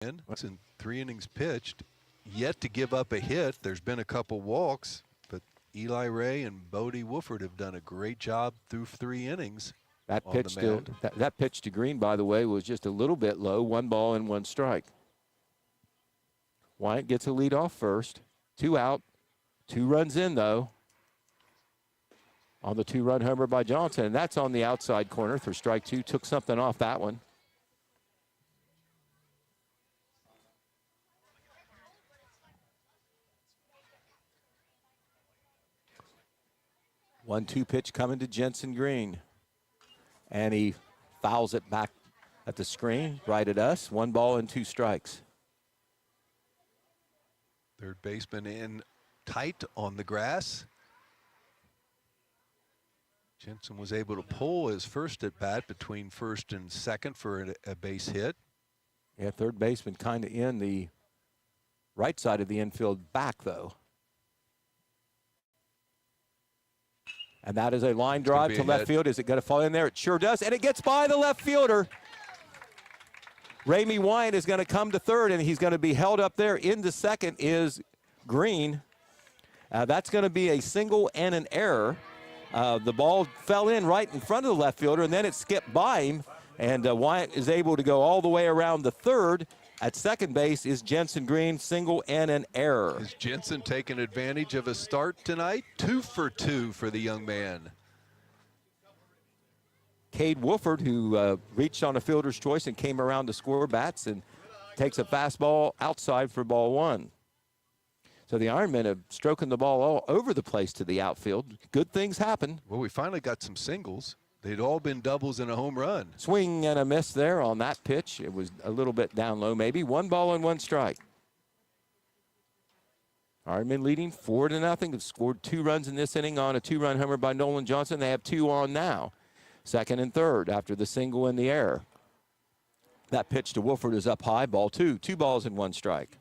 It's in 3 innings pitched, yet to give up a hit. There's been a couple walks, but Eli Ray and Bodie Wooford have done a great job through 3 innings. That pitch to Green, by the way, was just a little bit low. 1 ball and 1 strike. Wyatt gets a lead off first. 2 out. 2 runs in, though, on the 2-run homer by Johnson. And that's on the outside corner for strike 2. Took something off that one. One-two pitch coming to Jensen Green. And he fouls it back at the screen, right at us. 1 ball and 2 strikes. Third baseman in tight on the grass. Jensen was able to pull his first at bat between first and second for a base hit. Yeah, third baseman kind of in the right side of the infield back, though. And that is a line drive to left field. Is it going to fall in there? It sure does. And it gets by the left fielder. Ramey Wyatt is going to come to third, and he's going to be held up there. Into second is Green. That's going to be a single and an error. The ball fell in right in front of the left fielder, and then it skipped by him. And Wyatt is able to go all the way around the third. At second base is Jensen Green, single and an error. Is Jensen taking advantage of a start tonight? 2 for 2 for the young man. Cade Wooford, who reached on a fielder's choice and came around to score bats and takes a fastball outside for ball 1. So the Ironmen have stroking the ball all over the place to the outfield. Good things happen. Well, we finally got some singles. They'd all been doubles and a home run. Swing and a miss there on that pitch. It was a little bit down low maybe. 1 ball and 1 strike. Ironmen leading 4-0. Have scored 2 runs in this inning on a 2-run homer by Nolan Johnson. They have 2 on now. Second and third after the single and the error. That pitch to Wooford is up high. Ball 2. 2 balls and 1 strike.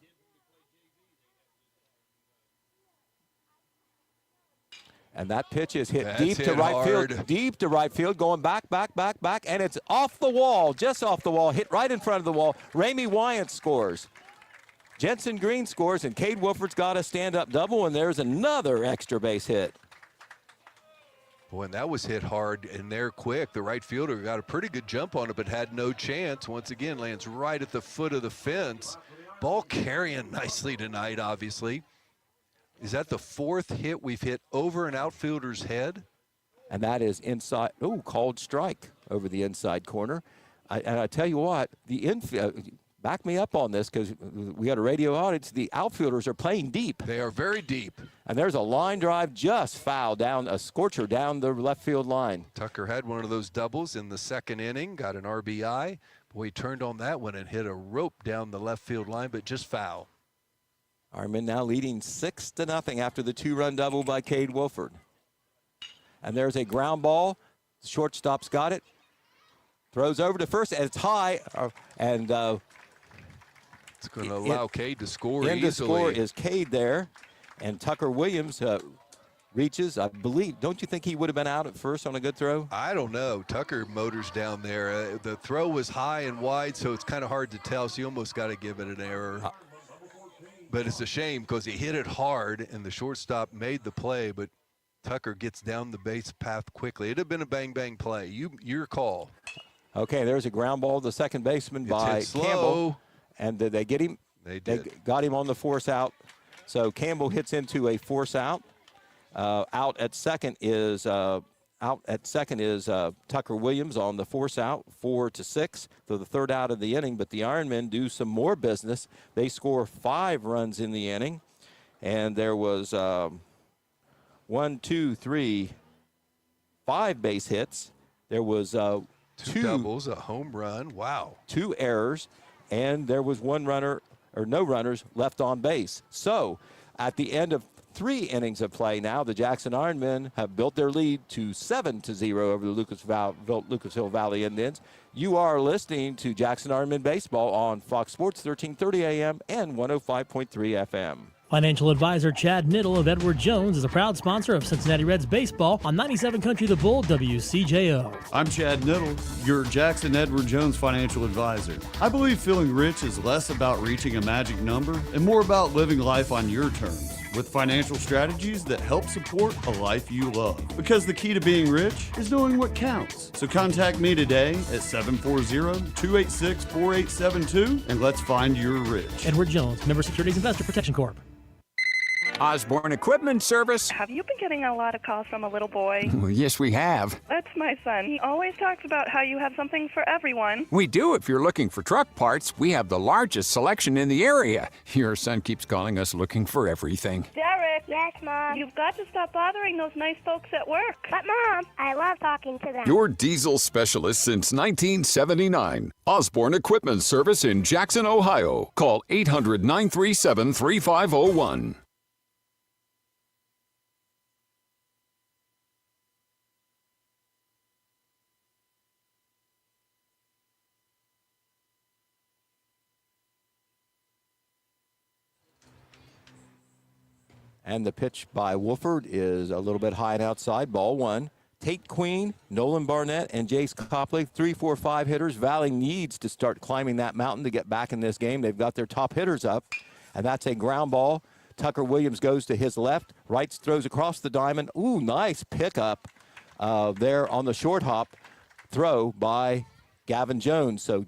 And that pitch is hit deep to right field. Deep to right field, going back, and it's off the wall, just off the wall, hit right in front of the wall. Ramey Wyatt scores. Jensen Green scores, and Cade Wooford's got a stand-up double, and there's another extra base hit. Boy, and that was hit hard and there quick. The right fielder got a pretty good jump on it, but had no chance. Once again, lands right at the foot of the fence. Ball carrying nicely tonight, obviously. Is that the 4th hit we've hit over an outfielder's head? And that is inside. Oh, called strike over the inside corner. And I tell you what, the infield, back me up on this because we got a radio audience. The outfielders are playing deep. They are very deep. And there's a line drive just foul down, a scorcher down the left field line. Tucker had one of those doubles in the 2nd inning, got an RBI. Boy, he turned on that one and hit a rope down the left field line, but just foul. Ironmen now leading 6-0 after the 2-run double by Cade Wooford. And there's a ground ball. The shortstop's got it. Throws over to first, and it's high. And it's going to allow Cade to score easily. The score is Cade there. And Tucker Williams reaches, I believe. Don't you think he would have been out at first on a good throw? I don't know. Tucker motors down there. The throw was high and wide, so it's kind of hard to tell. So you almost got to give it an error. But it's a shame because he hit it hard, and the shortstop made the play, but Tucker gets down the base path quickly. It'd have been a bang-bang play. Your call. Okay, there's a ground ball to the second baseman by Campbell. And did they get him? They did. They got him on the force out. So Campbell hits into a force out. Out at second is Tucker Williams on the force out, 4-6 for the 3rd out of the inning. But the Ironmen do some more business. They score 5 runs in the inning. And there was 5 base hits. There was 2 doubles, a home run. Wow. 2 errors. And there was no runners left on base. So at the end of 3 innings of play now, the Jackson Ironmen have built their lead to 7-0 over the Lucasville Valley Indians. You are listening to Jackson Ironmen Baseball on Fox Sports 1330 AM and 105.3 FM. Financial advisor Chad Niddle of Edward Jones is a proud sponsor of Cincinnati Reds baseball on 97 Country the Bull WCJO. I'm Chad Niddle, your Jackson Edward Jones financial advisor. I believe feeling rich is less about reaching a magic number and more about living life on your terms, with financial strategies that help support a life you love. Because the key to being rich is knowing what counts. So contact me today at 740-286-4872 and let's find your rich. Edward Jones, Member Securities Investor Protection Corp. Osborne Equipment Service. Have you been getting a lot of calls from a little boy? Well, yes, we have. That's my son. He always talks about how you have something for everyone. We do if you're looking for truck parts. We have the largest selection in the area. Your son keeps calling us looking for everything. Derek! Yes, Mom? You've got to stop bothering those nice folks at work. But, Mom, I love talking to them. Your diesel specialist since 1979. Osborne Equipment Service in Jackson, Ohio. Call 800-937-3501. And the pitch by Wolford is a little bit high and outside. Ball one. Tate Queen, Nolan Barnett, and Jace Copley, 3, 4, 5 hitters. Valley needs to start climbing that mountain to get back in this game. They've got their top hitters up, and that's a ground ball. Tucker Williams goes to his left. Wrights throws across the diamond. Ooh, nice pickup there on the short hop throw by Gavin Jones. So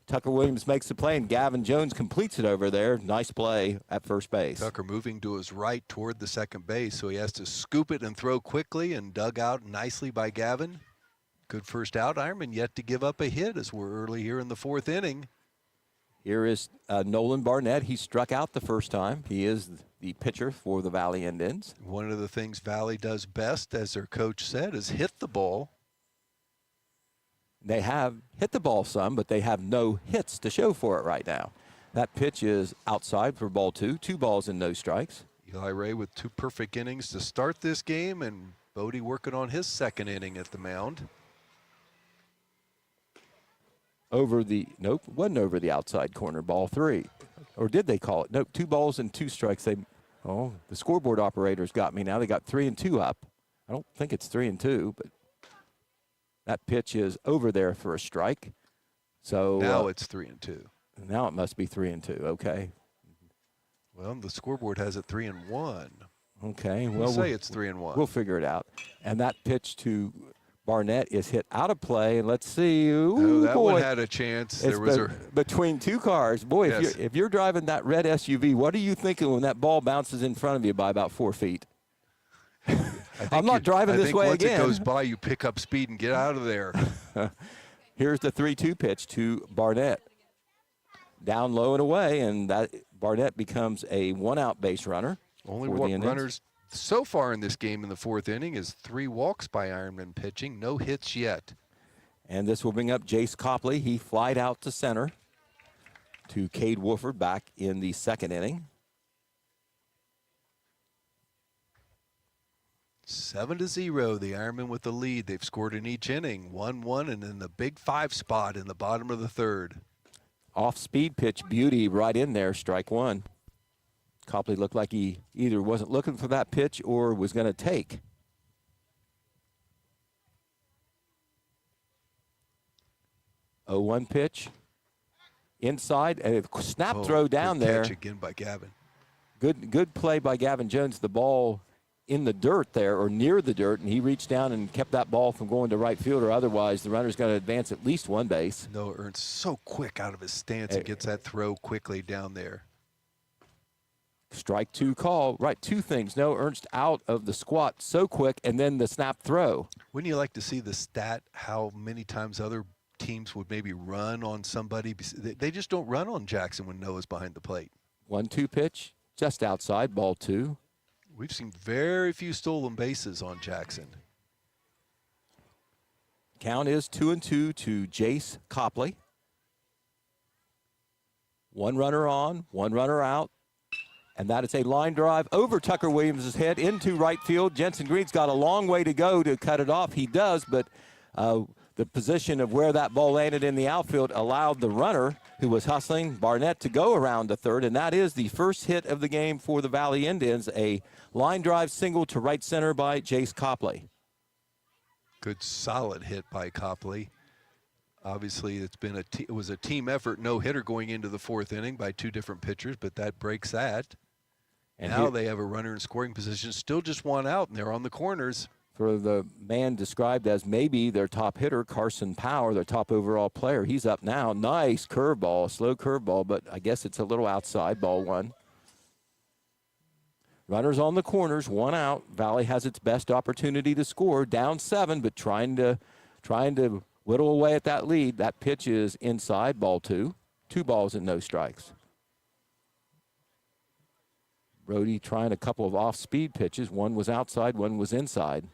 Tucker Williams makes the play, and Gavin Jones completes it over there. Nice play at first base. Tucker moving to his right toward the second base, so he has to scoop it and throw quickly, and dug out nicely by Gavin. Good first out. Ironmen yet to give up a hit as we're early here in the fourth inning. Here is Nolan Barnett. He struck out the first time. He is the pitcher for the Valley Indians. One of the things Valley does best, as their coach said, is hit the ball. They have hit the ball some, but they have no hits to show for it right now. That pitch is outside for ball two. 2 balls and no strikes. Eli Ray with 2 perfect innings to start this game, and Bodie working on his second inning at the mound. Nope, wasn't over the outside corner, ball 3. Or did they call it? Nope, 2 balls and 2 strikes. The scoreboard operators got me now. They got 3 and 2 up. I don't think it's 3 and 2, but that pitch is over there for a strike. So now it's 3 and 2. Now it must be 3 and 2. Okay. Well, the scoreboard has it 3 and 1. Okay. We'll say it's 3 and 1. We'll figure it out. And that pitch to Barnett is hit out of play. And let's see. Ooh, that boy. one had a chance. It's There was between 2 cars. Boy, Yes. if you're driving that red SUV, what are you thinking when that ball bounces in front of you by about 4 feet? I'm not driving this way again. Once it goes by, you pick up speed and get out of there. Here's the 3-2 pitch to Barnett. Down low and away, and that Barnett becomes a 1-out base runner. Only runners so far in this game in the fourth inning is 3 walks by Ironman pitching. No hits yet. And this will bring up Jace Copley. He flied out to center to Cade Wolford back in the second inning. 7-0, the Ironmen with the lead. They've scored in each inning, 1-1, and in the big 5 spot in the bottom of the third. Off-speed pitch, beauty right in there, strike 1. Copley looked like he either wasn't looking for that pitch or was going to take. Oh, 1 pitch. Inside, and a snap throw down there. Catch again by Gavin. Good play by Gavin Jones. The ball in the dirt there, or near the dirt, and he reached down and kept that ball from going to right field, or otherwise the runner's going to advance at least 1 base. Noah Ernst so quick out of his stance and gets that throw quickly down there. Strike 2 call. Right, 2 things. Noah Ernst out of the squat so quick, and then the snap throw. Wouldn't you like to see the stat, how many times other teams would maybe run on somebody? They just don't run on Jackson when Noah's behind the plate. 1-2 pitch, just outside, ball 2. We've seen very few stolen bases on Jackson. Count is 2-2 to Jace Copley. 1 runner on, 1 runner out. And that is a line drive over Tucker Williams' head into right field. Jensen Green's got a long way to go to cut it off. He does, but the position of where that ball landed in the outfield allowed the runner who was hustling Barnett to go around the third, and that is the first hit of the game for the Valley Indians, a line drive single to right center by Jace Copley. Good solid hit by Copley. Obviously, it was a team effort, no hitter going into the fourth inning by two different pitchers, but that breaks that. And now they have a runner in scoring position, still just one out, and they're on the corners. For the man described as maybe their top hitter, Carson Power, their top overall player, he's up now. Nice curveball, slow curveball, but I guess it's a little outside, ball one. Runners on the corners, one out. Valley has its best opportunity to score, down 7, but trying to whittle away at that lead. That pitch is inside, ball 2. 2 balls and no strikes. Brody trying a couple of off-speed pitches. One was outside, one was inside.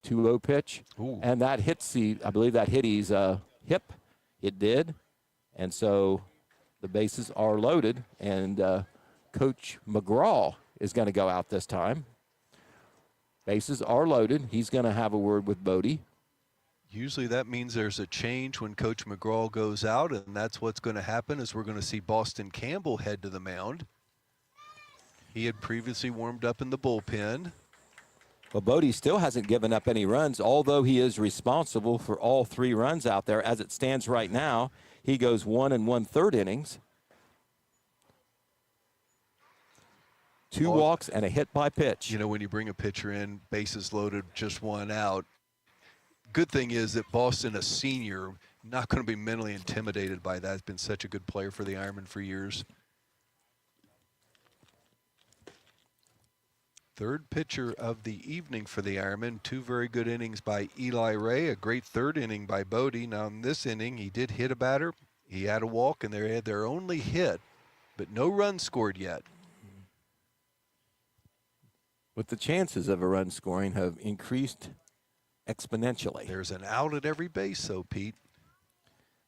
2-0 pitch. Ooh. And that hits I believe that hit his hip. It did. And so the bases are loaded, and Coach McGraw is going to go out this time. Bases are loaded. He's going to have a word with Bodie. Usually that means there's a change when Coach McGraw goes out, and that's what's going to happen is we're going to see Boston Campbell head to the mound. He had previously warmed up in the bullpen. Well, Bodie still hasn't given up any runs, although he is responsible for all 3 runs out there. As it stands right now, he goes 1 1/3 innings. 2 walks and a hit by pitch. You know, when you bring a pitcher in, bases loaded, just one out. Good thing is that Boston, a senior, not going to be mentally intimidated by that. Has been such a good player for the Ironmen for years. Third pitcher of the evening for the Ironmen. 2 very good innings by Eli Ray, a great third inning by Bodie. Now in this inning, he did hit a batter. He had a walk, and they had their only hit, but no runs scored yet. But the chances of a run scoring have increased exponentially. There's an out at every base, though, Pete.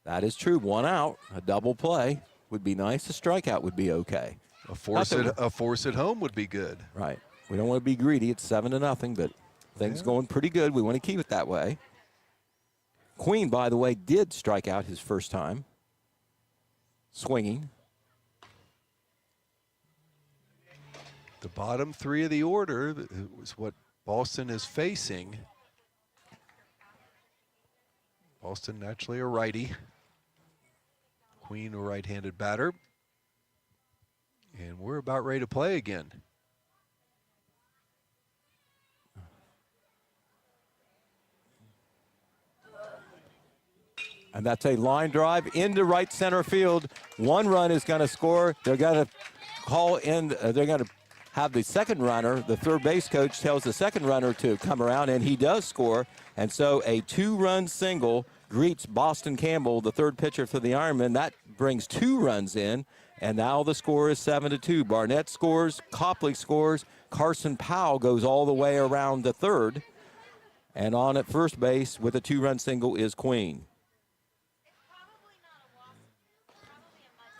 That is true. 1 out, a double play would be nice. A strikeout would be okay. A force at home would be good. Right. We don't want to be greedy. It's 7-0, but things going pretty good. We want to keep it that way. Queen, by the way, did strike out his first time. Swinging. The bottom 3 of the order is what Boston is facing. Boston naturally a righty. Queen a right-handed batter. And we're about ready to play again. And that's a line drive into right center field. 1 run is going to score. They're going to call in, they're going to have the second runner. The third base coach tells the second runner to come around, and he does score. And so a 2-run single greets Boston Campbell, the third pitcher for the Ironmen. That brings 2 runs in, and now the score is 7-2. Barnett scores, Copley scores, Carson Powell goes all the way around the third. And on at first base with a 2-run single is Queen.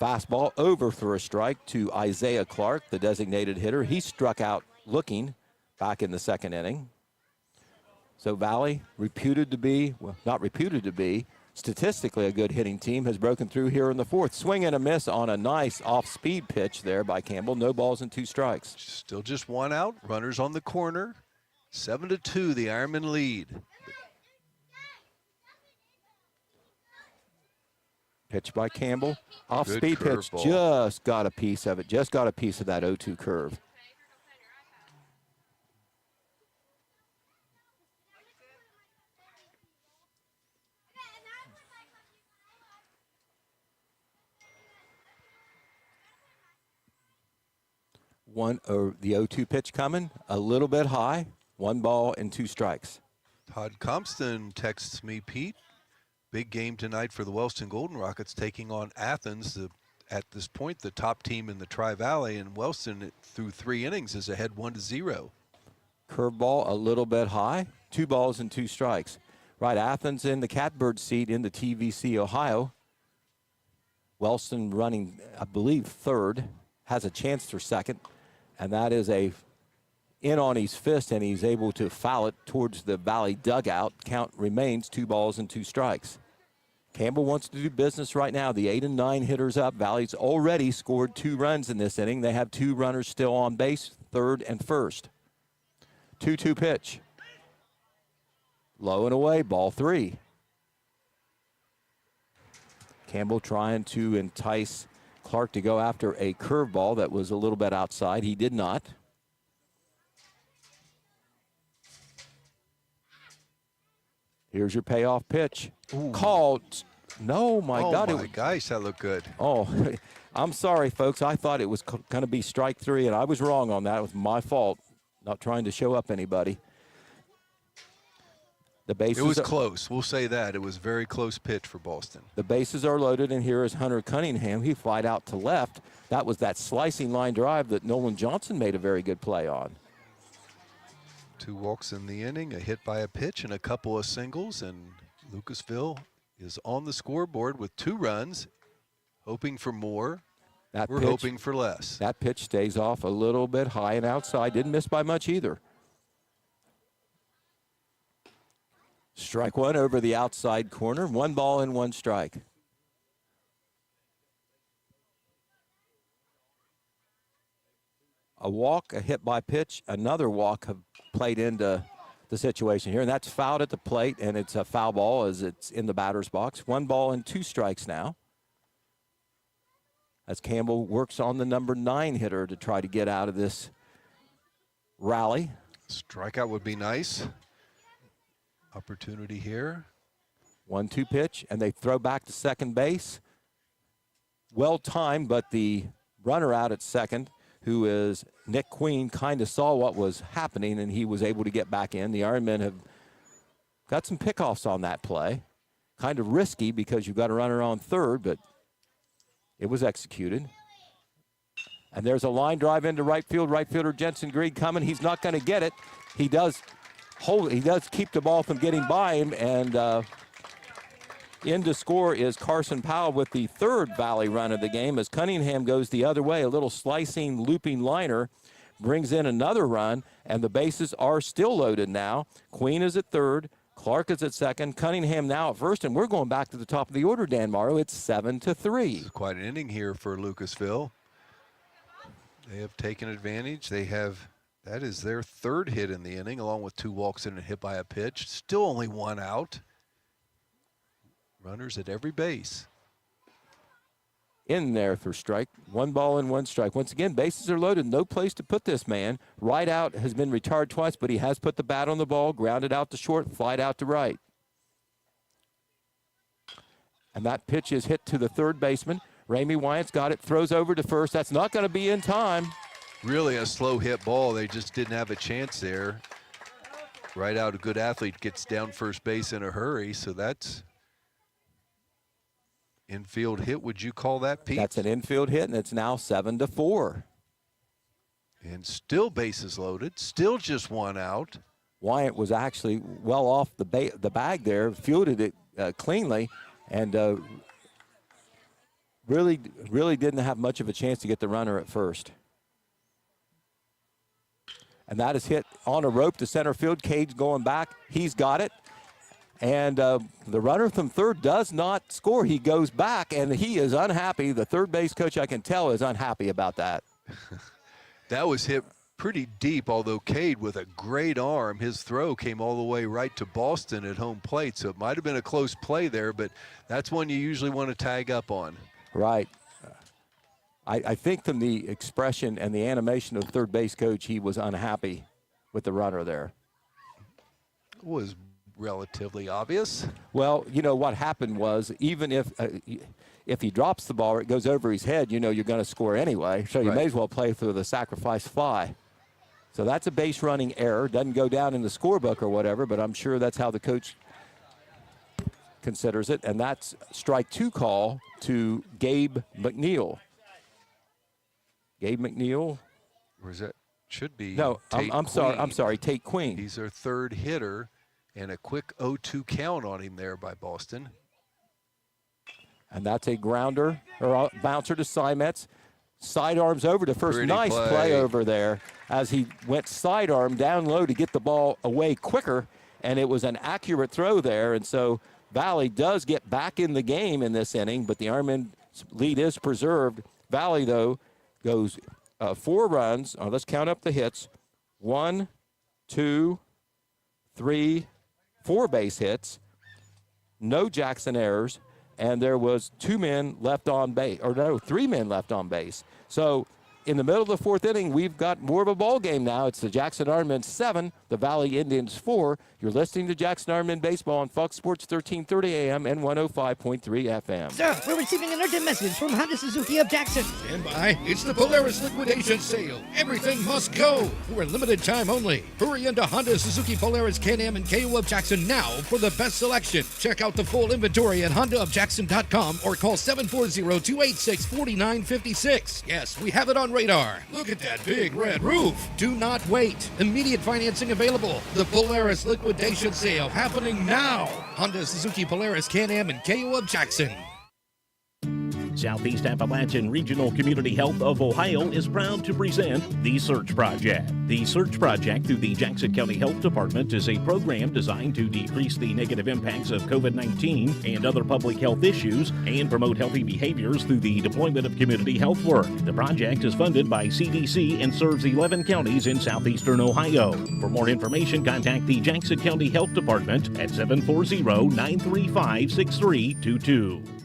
Fastball over for a strike to Isaiah Clark, the designated hitter. He struck out looking back in the second inning. So Valley, reputed to be, well, not reputed to be, statistically a good hitting team, has broken through here in the fourth. Swing and a miss on a nice off-speed pitch there by Campbell. No balls and 2 strikes. Still just 1 out. Runners on the corner. 7-2, the Ironmen lead. Pitch by Campbell. Off-speed pitch. curveball. Just got a piece of it. Just got a piece of that 0-2 curve. The 0-2 pitch coming. A little bit high. 1 ball and 2 strikes. Todd Compston texts me, Pete. Big game tonight for the Wellston Golden Rockets taking on Athens. At this point, the top team in the Tri-Valley, and Wellston through 3 innings is ahead 1-0. Curveball a little bit high. 2 balls and 2 strikes. Right, Athens in the catbird seat in the TVC Ohio. Wellston running, I believe, third. Has a chance for second. And that is a in on his fist, and he's able to foul it towards the Valley dugout. Count remains 2 balls and 2 strikes. Campbell wants to do business right now. The 8 and 9 hitters up. Valley's already scored 2 runs in this inning. They have 2 runners still on base, third and first. 2-2 pitch. Low and away, ball 3. Campbell trying to entice Clark to go after a curveball that was a little bit outside. He did not. Here's your payoff pitch. Ooh. Called. No, my God. Oh, my gosh, that looked good. Oh, I'm sorry, folks. I thought it was going to be strike 3, and I was wrong on that. It was my fault, not trying to show up anybody. The bases It was close. We'll say that. It was a very close pitch for Boston. The bases are loaded, and here is Hunter Cunningham. He flied out to left. That was that slicing line drive that Nolan Johnson made a very good play on. 2 walks in the inning, a hit by a pitch, and a couple of singles, and Lucasville is on the scoreboard with 2 runs, hoping for more. We're hoping for less. That pitch stays off a little bit high and outside. Didn't miss by much either. Strike 1 over the outside corner. 1 ball and 1 strike. A walk, a hit by pitch, another walk have played into the situation here, and that's fouled at the plate, and it's a foul ball as it's in the batter's box. 1 ball and 2 strikes now, as Campbell works on the number 9 hitter to try to get out of this rally. Strikeout would be nice. Opportunity here. 1-2 pitch, and they throw back to second base. Well timed, but the runner out at second, who is Nick Queen, kind of saw what was happening, and he was able to get back in. The Ironmen have got some pickoffs on that play. Kind of risky because you've got a runner on third, but it was executed. And there's a line drive into right field. Right fielder Jensen Greed coming. He's not going to get it. He does keep the ball from getting by him, and in to score is Carson Powell with the 3rd Valley run of the game as Cunningham goes the other way. A little slicing, looping liner brings in another run, and the bases are still loaded now. Queen is at 3rd. Clark is at 2nd. Cunningham now at 1st, and we're going back to the top of the order, Dan Morrow. It's 7-3. It's quite an inning here for Lucasville. They have taken advantage. That is their 3rd hit in the inning, along with 2 walks and a hit by a pitch. Still only 1 out. Runners at every base. In there for strike. 1 ball and 1 strike. Once again, bases are loaded. No place to put this man. Right out has been retired twice, but he has put the bat on the ball, grounded out to short, flied out to right. And that pitch is hit to the 3rd baseman. Ramey Wyatt's got it, throws over to first. That's not going to be in time. Really a slow hit ball. They just didn't have a chance there. Right out, a good athlete gets down first base in a hurry, so that's infield hit. Would you call that, Pete? That's an infield hit, and it's now 7-4. And still bases loaded, still just 1 out. Wyatt was actually well off the bag there, fielded it cleanly, and really didn't have much of a chance to get the runner at first. And that is hit on a rope to center field. Cage going back. He's got it. And the runner from 3rd does not score. He goes back, and he is unhappy. The 3rd base coach, I can tell, is unhappy about that. That was hit pretty deep, although Cade with a great arm. His throw came all the way right to Boston at home plate, so it might have been a close play there, but that's one you usually want to tag up on. Right. I think from the expression and the animation of the 3rd base coach, he was unhappy with the runner there. It was relatively obvious. Well, you know, what happened was, even if he drops the ball or it goes over his head, you know you're going to score anyway, so you may as well play for the sacrifice fly. So that's a base running error. Doesn't go down in the scorebook or whatever, but I'm sure that's how the coach considers it, and that's strike 2 call to Gabe McNeil. Gabe McNeil. Where's that? Should be. No, I'm sorry, Tate Queen. He's their 3rd hitter, and a quick 0-2 count on him there by Boston. And that's a grounder or a bouncer to Simets. Sidearms over to first. Pretty nice play over there as he went sidearm down low to get the ball away quicker, and it was an accurate throw there. And so Valley does get back in the game in this inning, but the Ironman lead is preserved. Valley, though, goes 4 runs. Let's count up the hits. 1, 2, 3, 4 base hits. No Jackson errors. And there was 2 men left on base, or no, 3 men left on base. So in the middle of the 4th inning, we've got more of a ball game now. It's the Jackson Ironmen 7, the Valley Indians 4. You're listening to Jackson Ironmen Baseball on Fox Sports 1330 AM and 105.3 FM. Sir, we're receiving an urgent message from Honda Suzuki of Jackson. Stand by. It's the Polaris liquidation sale. Everything must go for a limited time only. Hurry into Honda Suzuki Polaris Can-Am and KO of Jackson now for the best selection. Check out the full inventory at HondaofJackson.com or call 740-286-4956. Yes, we have it on radar. Look at that big red roof. Do not wait. Immediate financing available. The Polaris liquidation sale happening now. Honda Suzuki Polaris Can-Am and KO of Jackson. Southeast Appalachian Regional Community Health of Ohio is proud to present The Search Project. The Search Project through the Jackson County Health Department is a program designed to decrease the negative impacts of COVID-19 and other public health issues and promote healthy behaviors through the deployment of community health work. The project is funded by CDC and serves 11 counties in southeastern Ohio. For more information, contact the Jackson County Health Department at 740-935-6322.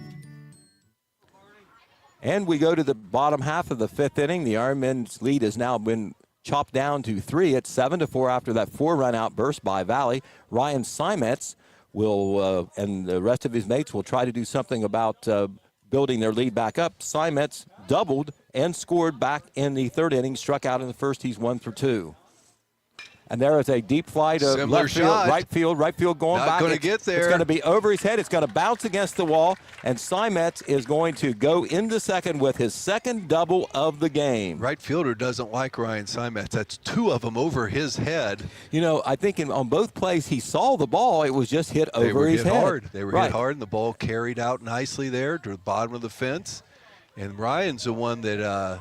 And we go to the bottom half of the 5th inning. The Ironmen's lead has now been chopped down to 3. It's 7-4 after that 4-run outburst by Valley. Ryan Simetz will, and the rest of his mates will try to do something about building their lead back up. Simetz doubled and scored back in the 3rd inning, struck out in the 1st. He's 1 for 2. And there is a deep fly to left field, right field going back. Not going to get there. It's going to be over his head. It's going to bounce against the wall. And Simetz is going to go into second with his 2nd double of the game. Right fielder doesn't like Ryan Simetz. That's 2 of them over his head. You know, I think on both plays he saw the ball. It was just hit over his head. They were hit hard, and the ball carried out nicely there to the bottom of the fence. And Ryan's the one that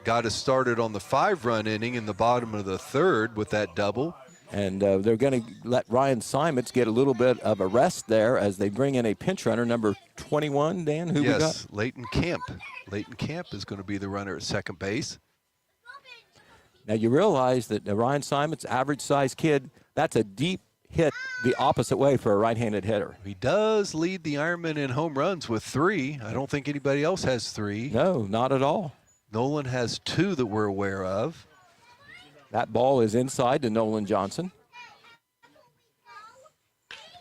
got us started on the 5-run inning in the bottom of the 3rd with that double. And they're going to let Ryan Simetz get a little bit of a rest there as they bring in a pinch runner, number 21, Dan, who we got? Yes, Leighton Camp. Leighton Camp is going to be the runner at second base. Now you realize that Ryan Simetz, average-sized kid, that's a deep hit the opposite way for a right-handed hitter. He does lead the Ironmen in home runs with 3. I don't think anybody else has 3. No, not at all. Nolan has 2 that we're aware of. That ball is inside to Nolan Johnson.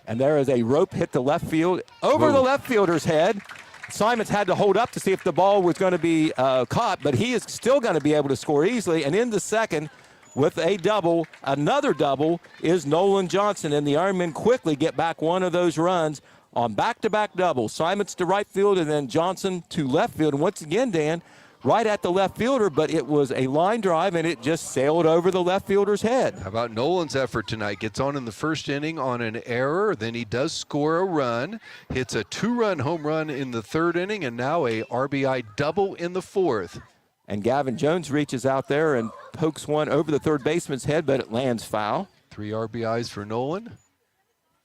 And there is a rope hit to left field over the left fielder's head. Simetz had to hold up to see if the ball was going to be caught, but he is still going to be able to score easily. And in the second, with a double, another double, is Nolan Johnson. And the Ironmen quickly get back one of those runs on back-to-back doubles. Simetz to right field and then Johnson to left field. And once again, Dan, right at the left fielder, but it was a line drive, and it just sailed over the left fielder's head. How about Nolan's effort tonight? Gets on in the 1st inning on an error, then he does score a run, hits a 2-run home run in the 3rd inning, and now a RBI double in the 4th. And Gavin Jones reaches out there and pokes one over the third baseman's head, but it lands foul. 3 RBIs for Nolan.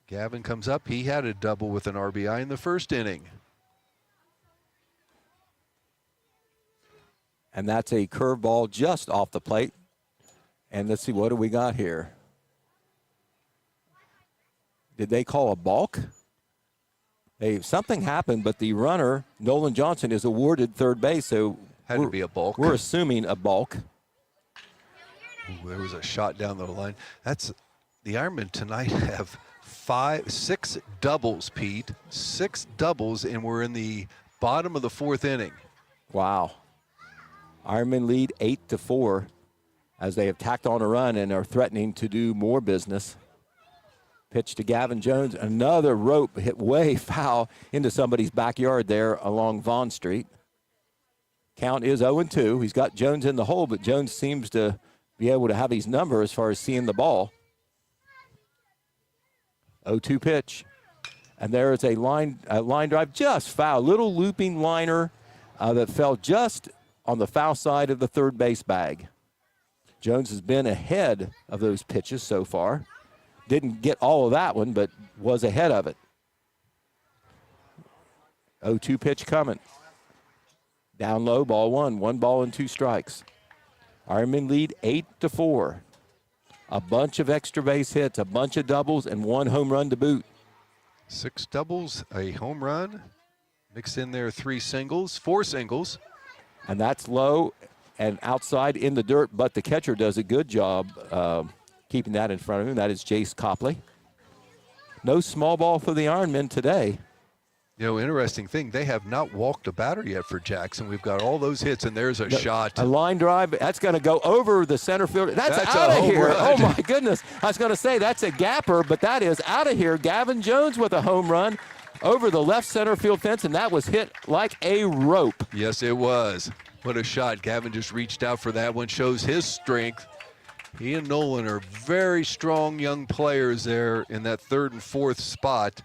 Gavin comes up. He had a double with an RBI in the 1st inning. And that's a curveball just off the plate. And let's see, what do we got here? Did they call a balk? Something happened, but the runner, Nolan Johnson, is awarded third base. So had to be a balk. We're assuming a balk. Ooh, there was a shot down the line. That's the Ironmen tonight have 6 doubles, Pete. 6 doubles, and we're in the bottom of the 4th inning. Wow. Ironmen lead 8-4 as they have tacked on a run and are threatening to do more business. Pitch to Gavin Jones. Another rope hit way foul into somebody's backyard there along Vaughn Street. Count is 0-2. He's got Jones in the hole, but Jones seems to be able to have his number as far as seeing the ball. 0-2 pitch. And there is a line drive just foul. Little looping liner that fell just on the foul side of the third base bag. Jones has been ahead of those pitches so far. Didn't get all of that one, but was ahead of it. 0-2 pitch coming. Down low, ball one. 1 ball and 2 strikes. Ironmen lead 8-4. A bunch of extra base hits, a bunch of doubles, and 1 home run to boot. 6 doubles, a home run. Mix in there 3 singles, 4 singles. And that's low and outside in the dirt, but the catcher does a good job keeping that in front of him. That is Jace Copley. No small ball for the Ironmen today. You know, interesting thing, they have not walked a batter yet for Jackson. We've got all those hits, and there's a shot. A line drive, that's going to go over the center fielder. That's out of here. Run. Oh, my goodness. I was going to say that's a gapper, but that is out of here. Gavin Jones with a home run over the left center field fence, and that was hit like a rope. Yes, it was. What a shot. Gavin just reached out for that one, shows his strength. He and Nolan are very strong young players there in that 3rd and 4th spot.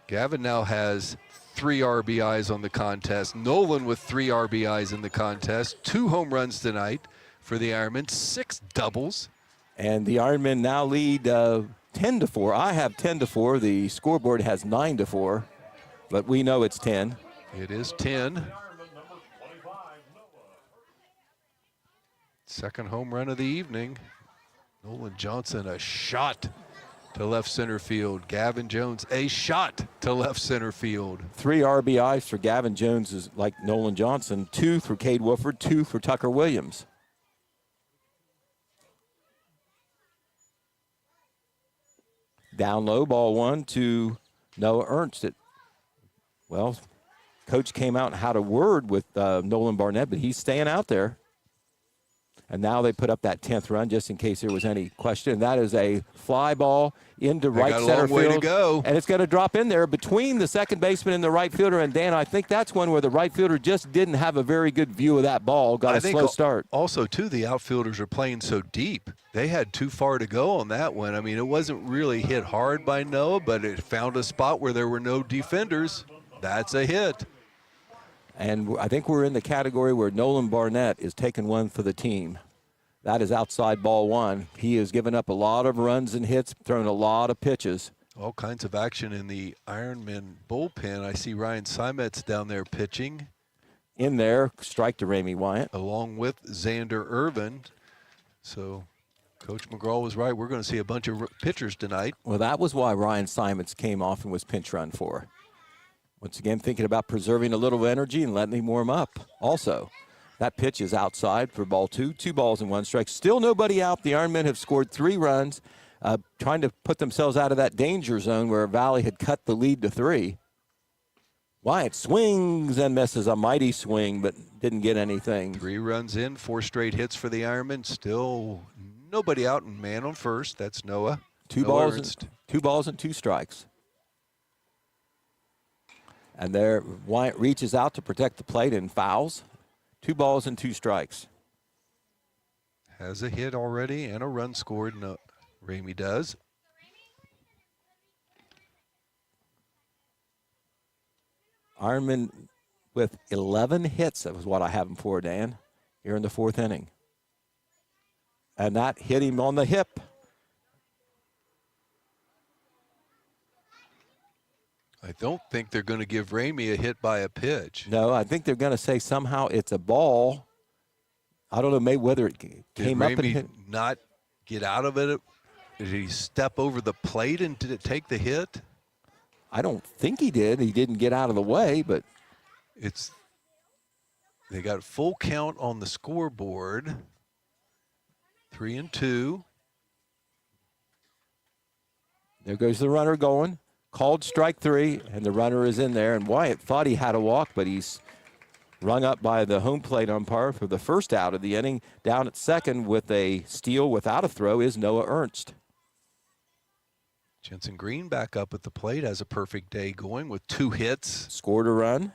Gavin now has 3 RBIs on the contest. Nolan with 3 RBIs in the contest. 2 home runs tonight for the Ironmen. 6 doubles. And the Ironmen now lead 10-4. I have 10-4. The scoreboard has 9-4, but we know it's 10. It is 10. Second home run of the evening. Nolan Johnson, a shot to left center field. Gavin Jones, a shot to left center field. 3 RBIs for Gavin Jones is like Nolan Johnson. 2 for Cade Wolford, 2 for Tucker Williams. Down low, ball 1 to Noah Ernst. Well, coach came out and had a word with Nolan Barnett, but he's staying out there. And now they put up that 10th run just in case there was any question. That is a fly ball into right center field. Way to go. And it's going to drop in there between the second baseman and the right fielder. And Dan, I think that's one where the right fielder just didn't have a very good view of that ball. Got a slow start. Also, too, the outfielders are playing so deep. They had too far to go on that one. I mean, it wasn't really hit hard by Noah, but it found a spot where there were no defenders. That's a hit. And I think we're in the category where Nolan Barnett is taking one for the team. That is outside ball 1. He has given up a lot of runs and hits, thrown a lot of pitches. All kinds of action in the Ironman bullpen. I see Ryan Simetz down there pitching. In there, strike to Ramey Wyatt. Along with Xander Irvin. So Coach McGraw was right. We're going to see a bunch of pitchers tonight. Well, that was why Ryan Simetz came off and was pinch run for. Once again, thinking about preserving a little energy and letting him warm up. Also, that pitch is outside for ball 2. 2 balls and 1 strike. Still nobody out. The Ironmen have scored 3 runs, trying to put themselves out of that danger zone where Valley had cut the lead to 3. Wyatt swings and misses a mighty swing, but didn't get anything. 3 runs in, 4 straight hits for the Ironmen. Still nobody out and man on first. That's Noah. 2 balls and 2 strikes. And there, Wyatt reaches out to protect the plate and fouls. 2 balls and 2 strikes. Has a hit already and a run scored. No, Ramey does. Ironman with 11 hits. That was what I have him for, Dan, here in the 4th inning. And that hit him on the hip. I don't think they're going to give Ramey a hit by a pitch. No, I think they're going to say somehow it's a ball. I don't know maybe whether it came up and hit. Did Ramey not get out of it? Did he step over the plate and did it take the hit? I don't think he did. He didn't get out of the way, but they got full count on the scoreboard. 3-2. There goes the runner going. Called strike 3, and the runner is in there. And Wyatt thought he had a walk, but he's rung up by the home plate umpire for the first out of the inning. Down at second with a steal without a throw is Noah Ernst. Jensen Green back up at the plate, has a perfect day going with 2 hits. Scored a run.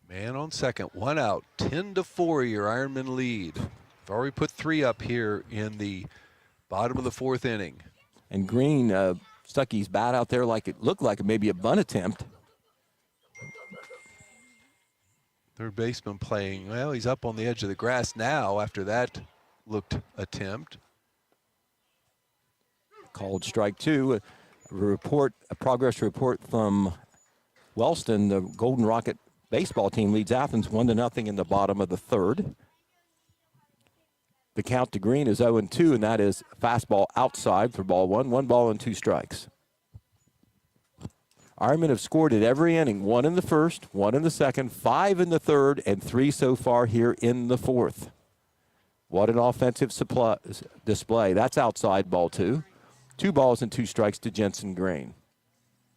Man on second, 1 out, 10-4, your Ironman lead. We've already put 3 up here in the bottom of the 4th inning. And Green stuck his bat out there like it looked like maybe a bunt attempt. Third baseman playing, well, he's up on the edge of the grass now after that looked attempt. Called strike two. A progress report from Wellston. The Golden Rocket baseball team leads Athens 1-0 in the bottom of the third. The count to Green is 0-2, and that is fastball outside for ball one. 1 ball and 2 strikes. Ironmen have scored at every inning, 1 in the first, 1 in the second, 5 in the third, and 3 so far here in the fourth. What an offensive display. That's outside ball 2. 2 balls and 2 strikes to Jensen Green.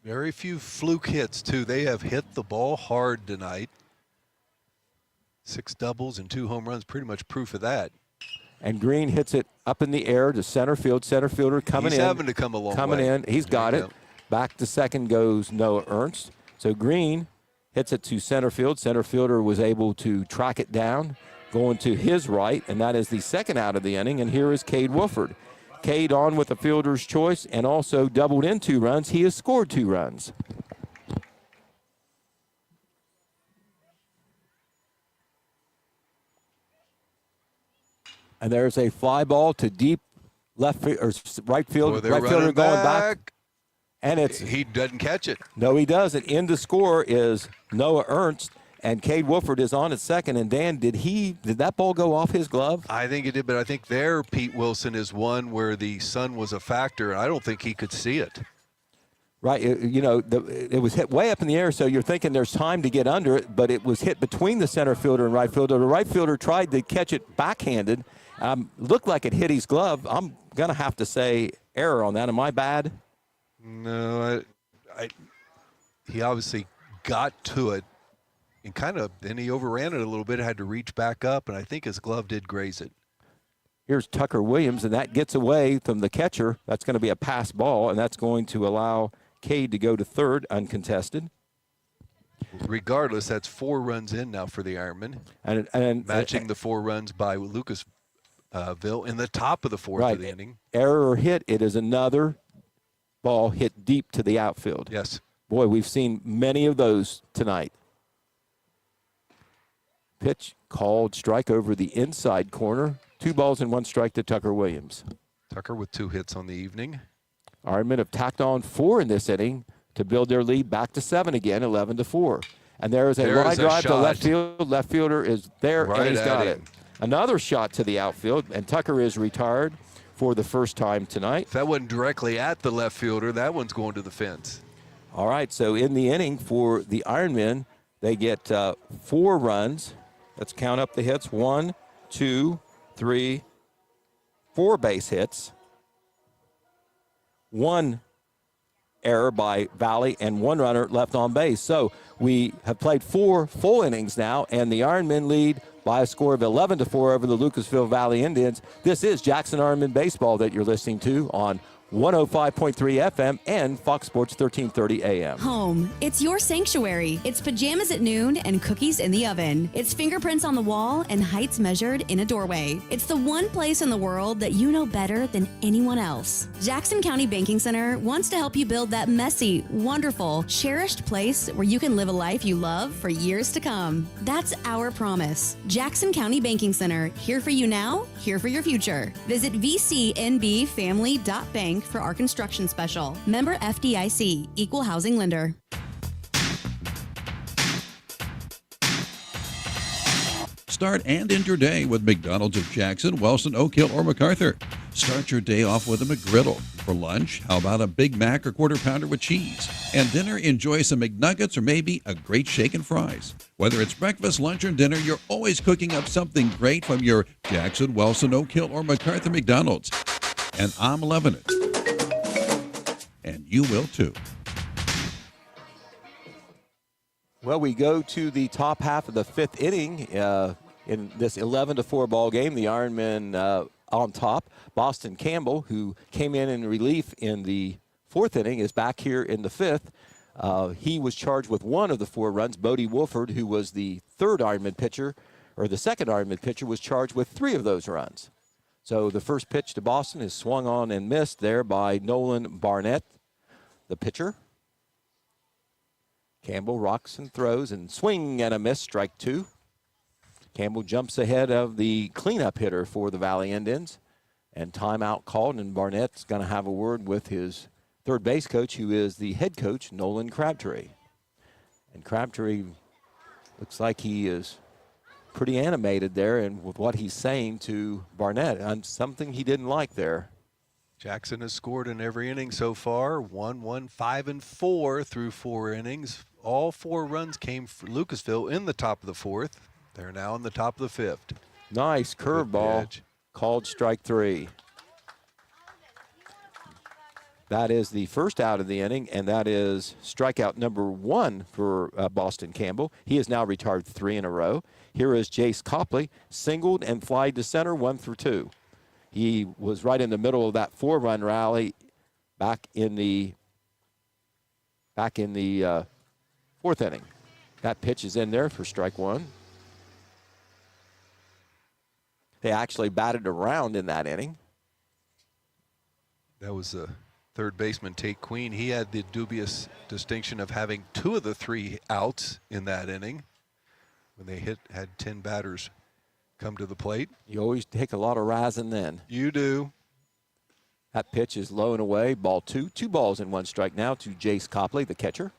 Very few fluke hits, too. They have hit the ball hard tonight. 6 doubles and 2 home runs, pretty much proof of that. And Green hits it up in the air to center field. Center fielder coming in. He's having to come a long way. Coming in. He's got it. Back to second goes Noah Ernst. So Green hits it to center field. Center fielder was able to track it down, going to his right, and that is the second out of the inning. And here is Cade Wolford. Cade on with a fielder's choice and also doubled in 2 runs. He has scored 2 runs. And there's a fly ball to deep left or right field. Boy, right fielder going back. And he doesn't catch it. No, he doesn't. In to score is Noah Ernst, and Cade Wolford is on at second. And Dan, did that ball go off his glove? I think it did, but I think there Pete Wilson is one where the sun was a factor, and I don't think he could see it. Right, it was hit way up in the air, so you're thinking there's time to get under it, but it was hit between the center fielder and right fielder. The right fielder tried to catch it backhanded. Looked like it hit his glove. I'm going to have to say error on that. Am I bad? No, he obviously got to it and then he overran it a little bit, had to reach back up, and I think his glove did graze it. Here's Tucker Williams, and that gets away from the catcher. That's going to be a pass ball, and that's going to allow Cade to go to third uncontested. Regardless, that's 4 runs in now for the Ironmen. And matching the 4 runs by Lucasville in the top of the fourth of the inning. Error or hit, it is another ball hit deep to the outfield. Yes. Boy, we've seen many of those tonight. Pitch called strike over the inside corner. 2 balls and 1 strike to Tucker Williams. Tucker with 2 hits on the evening. Ironmen have tacked on 4 in this inning to build their lead back to 7 again, 11-4. And there is a line drive to left field. Left fielder is there, right, and he's got it. Another shot to the outfield, and Tucker is retired for the first time tonight. If that wasn't directly at the left fielder, that one's going to the fence. All right, so in the inning for the Ironmen, they get 4 runs. Let's count up the hits. 1, 2, 3, 4 base hits. 1 error by Valley and 1 runner left on base. So we have played 4 full innings now, and the Ironmen lead by a score of 11-4 over the Lucasville Valley Indians. This is Jackson Ironmen Baseball that you're listening to on 105.3 FM and Fox Sports 1330 AM. Home. It's your sanctuary. It's pajamas at noon and cookies in the oven. It's fingerprints on the wall and heights measured in a doorway. It's the one place in the world that you know better than anyone else. Jackson County Banking Center wants to help you build that messy, wonderful, cherished place where you can live a life you love for years to come. That's our promise. Jackson County Banking Center. Here for you now, here for your future. Visit vcnbfamily.bank for our construction special. Member FDIC, Equal Housing Lender. Start and end your day with McDonald's of Jackson, Wellston, Oak Hill, or MacArthur. Start your day off with a McGriddle. For lunch, how about a Big Mac or Quarter Pounder with cheese? And dinner, enjoy some McNuggets or maybe a great shake and fries. Whether it's breakfast, lunch, or dinner, you're always cooking up something great from your Jackson, Wellston, Oak Hill, or MacArthur McDonald's. And I'm loving it. And you will too. Well, we go to the top half of the 5th inning in this 11-4 ball game. The Ironmen on top. Boston Campbell, who came in relief in the 4th inning, is back here in the 5th. He was charged with 1 of the 4 runs. Bodie Wolford, who was the 3rd Ironman pitcher, or the 2nd Ironman pitcher, was charged with 3 of those runs. So the first pitch to Boston is swung on and missed there by Nolan Barnett, the pitcher. Campbell rocks and throws and swing and a miss, strike 2. Campbell jumps ahead of the cleanup hitter for the Valley Indians. And timeout called, and Barnett's going to have a word with his third base coach, who is the head coach, Nolan Crabtree. And Crabtree looks like he is pretty animated there and with what he's saying to Barnett, and something he didn't like there. Jackson has scored in every inning so far, 1-1, 5-4 through 4 innings. All 4 runs came for Lucasville in the top of the 4th. They're now in the top of the 5th. Nice curveball, called strike 3. That is the first out of the inning, and that is strikeout number 1 for Boston Campbell. He has now retired 3 in a row. Here is Jace Copley, singled and flied to center, 1 for 2. He was right in the middle of that 4-run rally back in the 4th inning. That pitch is in there for strike 1. They actually batted around in that inning. That was third baseman Tate Queen. He had the dubious distinction of having 2 of the 3 outs in that inning when they had 10 batters come to the plate. You always take a lot of rising then. You do. That pitch is low and away. Ball 2. 2 balls and 1 strike now to Jace Copley, the catcher.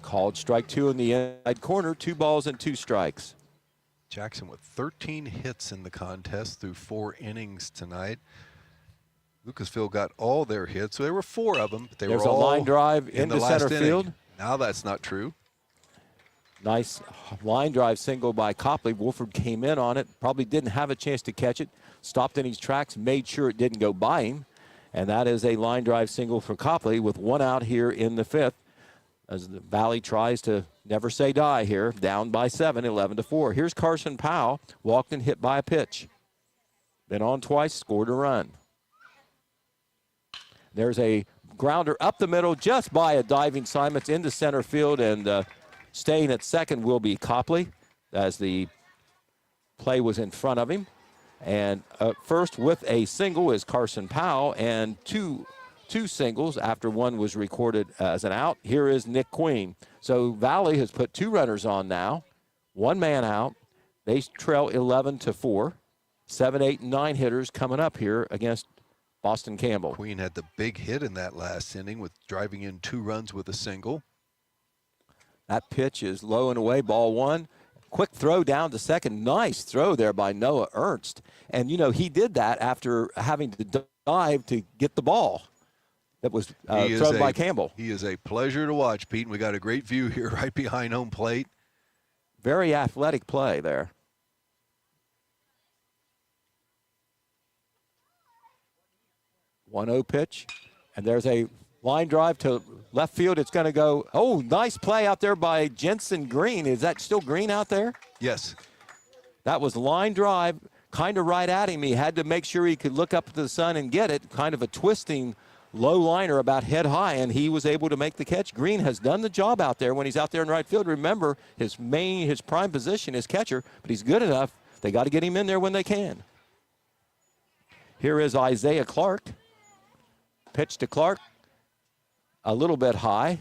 Called strike 2 in the inside corner. 2 balls and 2 strikes. Jackson with 13 hits in the contest through 4 innings tonight. Lucasville got all their hits. So there were 4 of them, but they There's were all a line drive in into the last center inning. field. Now that's not true. Nice line drive single by Copley. Wolford came in on it, probably didn't have a chance to catch it, stopped in his tracks, made sure it didn't go by him. And that is a line drive single for Copley with 1 out here in the 5th. As the Valley tries to never say die here, down by 7, 11-4. Here's Carson Powell, walked and hit by a pitch. Been on twice, scored a run. There's a grounder up the middle just by a diving Simons into center field, and staying at second will be Copley as the play was in front of him. And first with a single is Carson Powell, and two singles after 1 was recorded as an out. Here is Nick Queen. So Valley has put 2 runners on now, 1 man out. They trail 11-4. 7, 8, and 9 hitters coming up here against Boston Campbell. Queen had the big hit in that last inning with driving in 2 runs with a single. That pitch is low and away, ball 1. Quick throw down to second. Nice throw there by Noah Ernst. And, you know, he did that after having to dive to get the ball that was thrown by Campbell. He is a pleasure to watch, Pete. And we got a great view here right behind home plate. Very athletic play there. One-0 pitch, and there's a line drive to left field. It's going to go, oh, nice play out there by Jensen Green. Is that still Green out there? Yes. That was line drive, kind of right at him. He had to make sure he could look up to the sun and get it. Kind of a twisting low liner about head high, and he was able to make the catch. Green has done the job out there when he's out there in right field. Remember, his prime position is catcher, but he's good enough. They got to get him in there when they can. Here is Isaiah Clark. Pitch to Clark, a little bit high.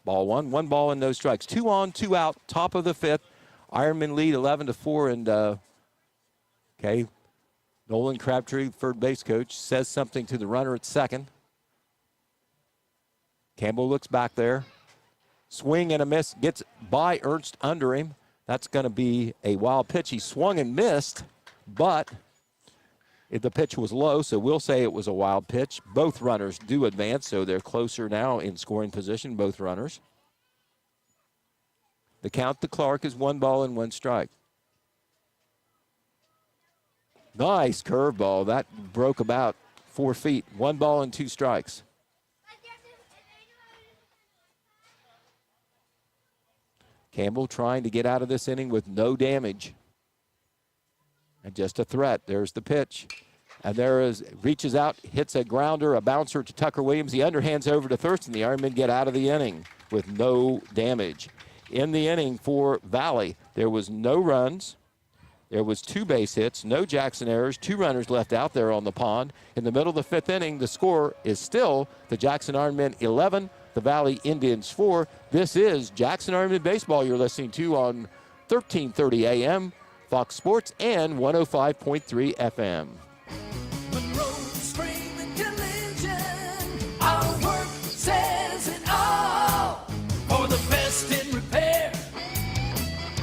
Ball 1, 1 ball and no strikes. 2 on, 2 out, top of the 5th. Ironmen lead 11-4, and Nolan Crabtree, third base coach, says something to the runner at second. Campbell looks back there. Swing and a miss, gets by Ernst under him. That's going to be a wild pitch. He swung and missed, but the pitch was low, so we'll say it was a wild pitch. Both runners do advance, so they're closer now in scoring position, both runners. The count to Clark is 1 ball and 1 strike. Nice curveball. That broke about 4 feet. 1 ball and 2 strikes. Campbell trying to get out of this inning with no damage. And just a threat. There's the pitch. And there is, reaches out, hits a grounder, a bouncer to Tucker Williams. He underhands over to Thurston. The Ironmen get out of the inning with no damage. In the inning for Valley, there was no runs. There was 2 base hits, no Jackson errors, 2 runners left out there on the pond. In the middle of the 5th inning, the score is still the Jackson Ironmen 11, the Valley Indians 4. This is Jackson Ironmen Baseball you're listening to on 1330 AM, Fox Sports, and 105.3 FM. Our work says it all. For the best in repair.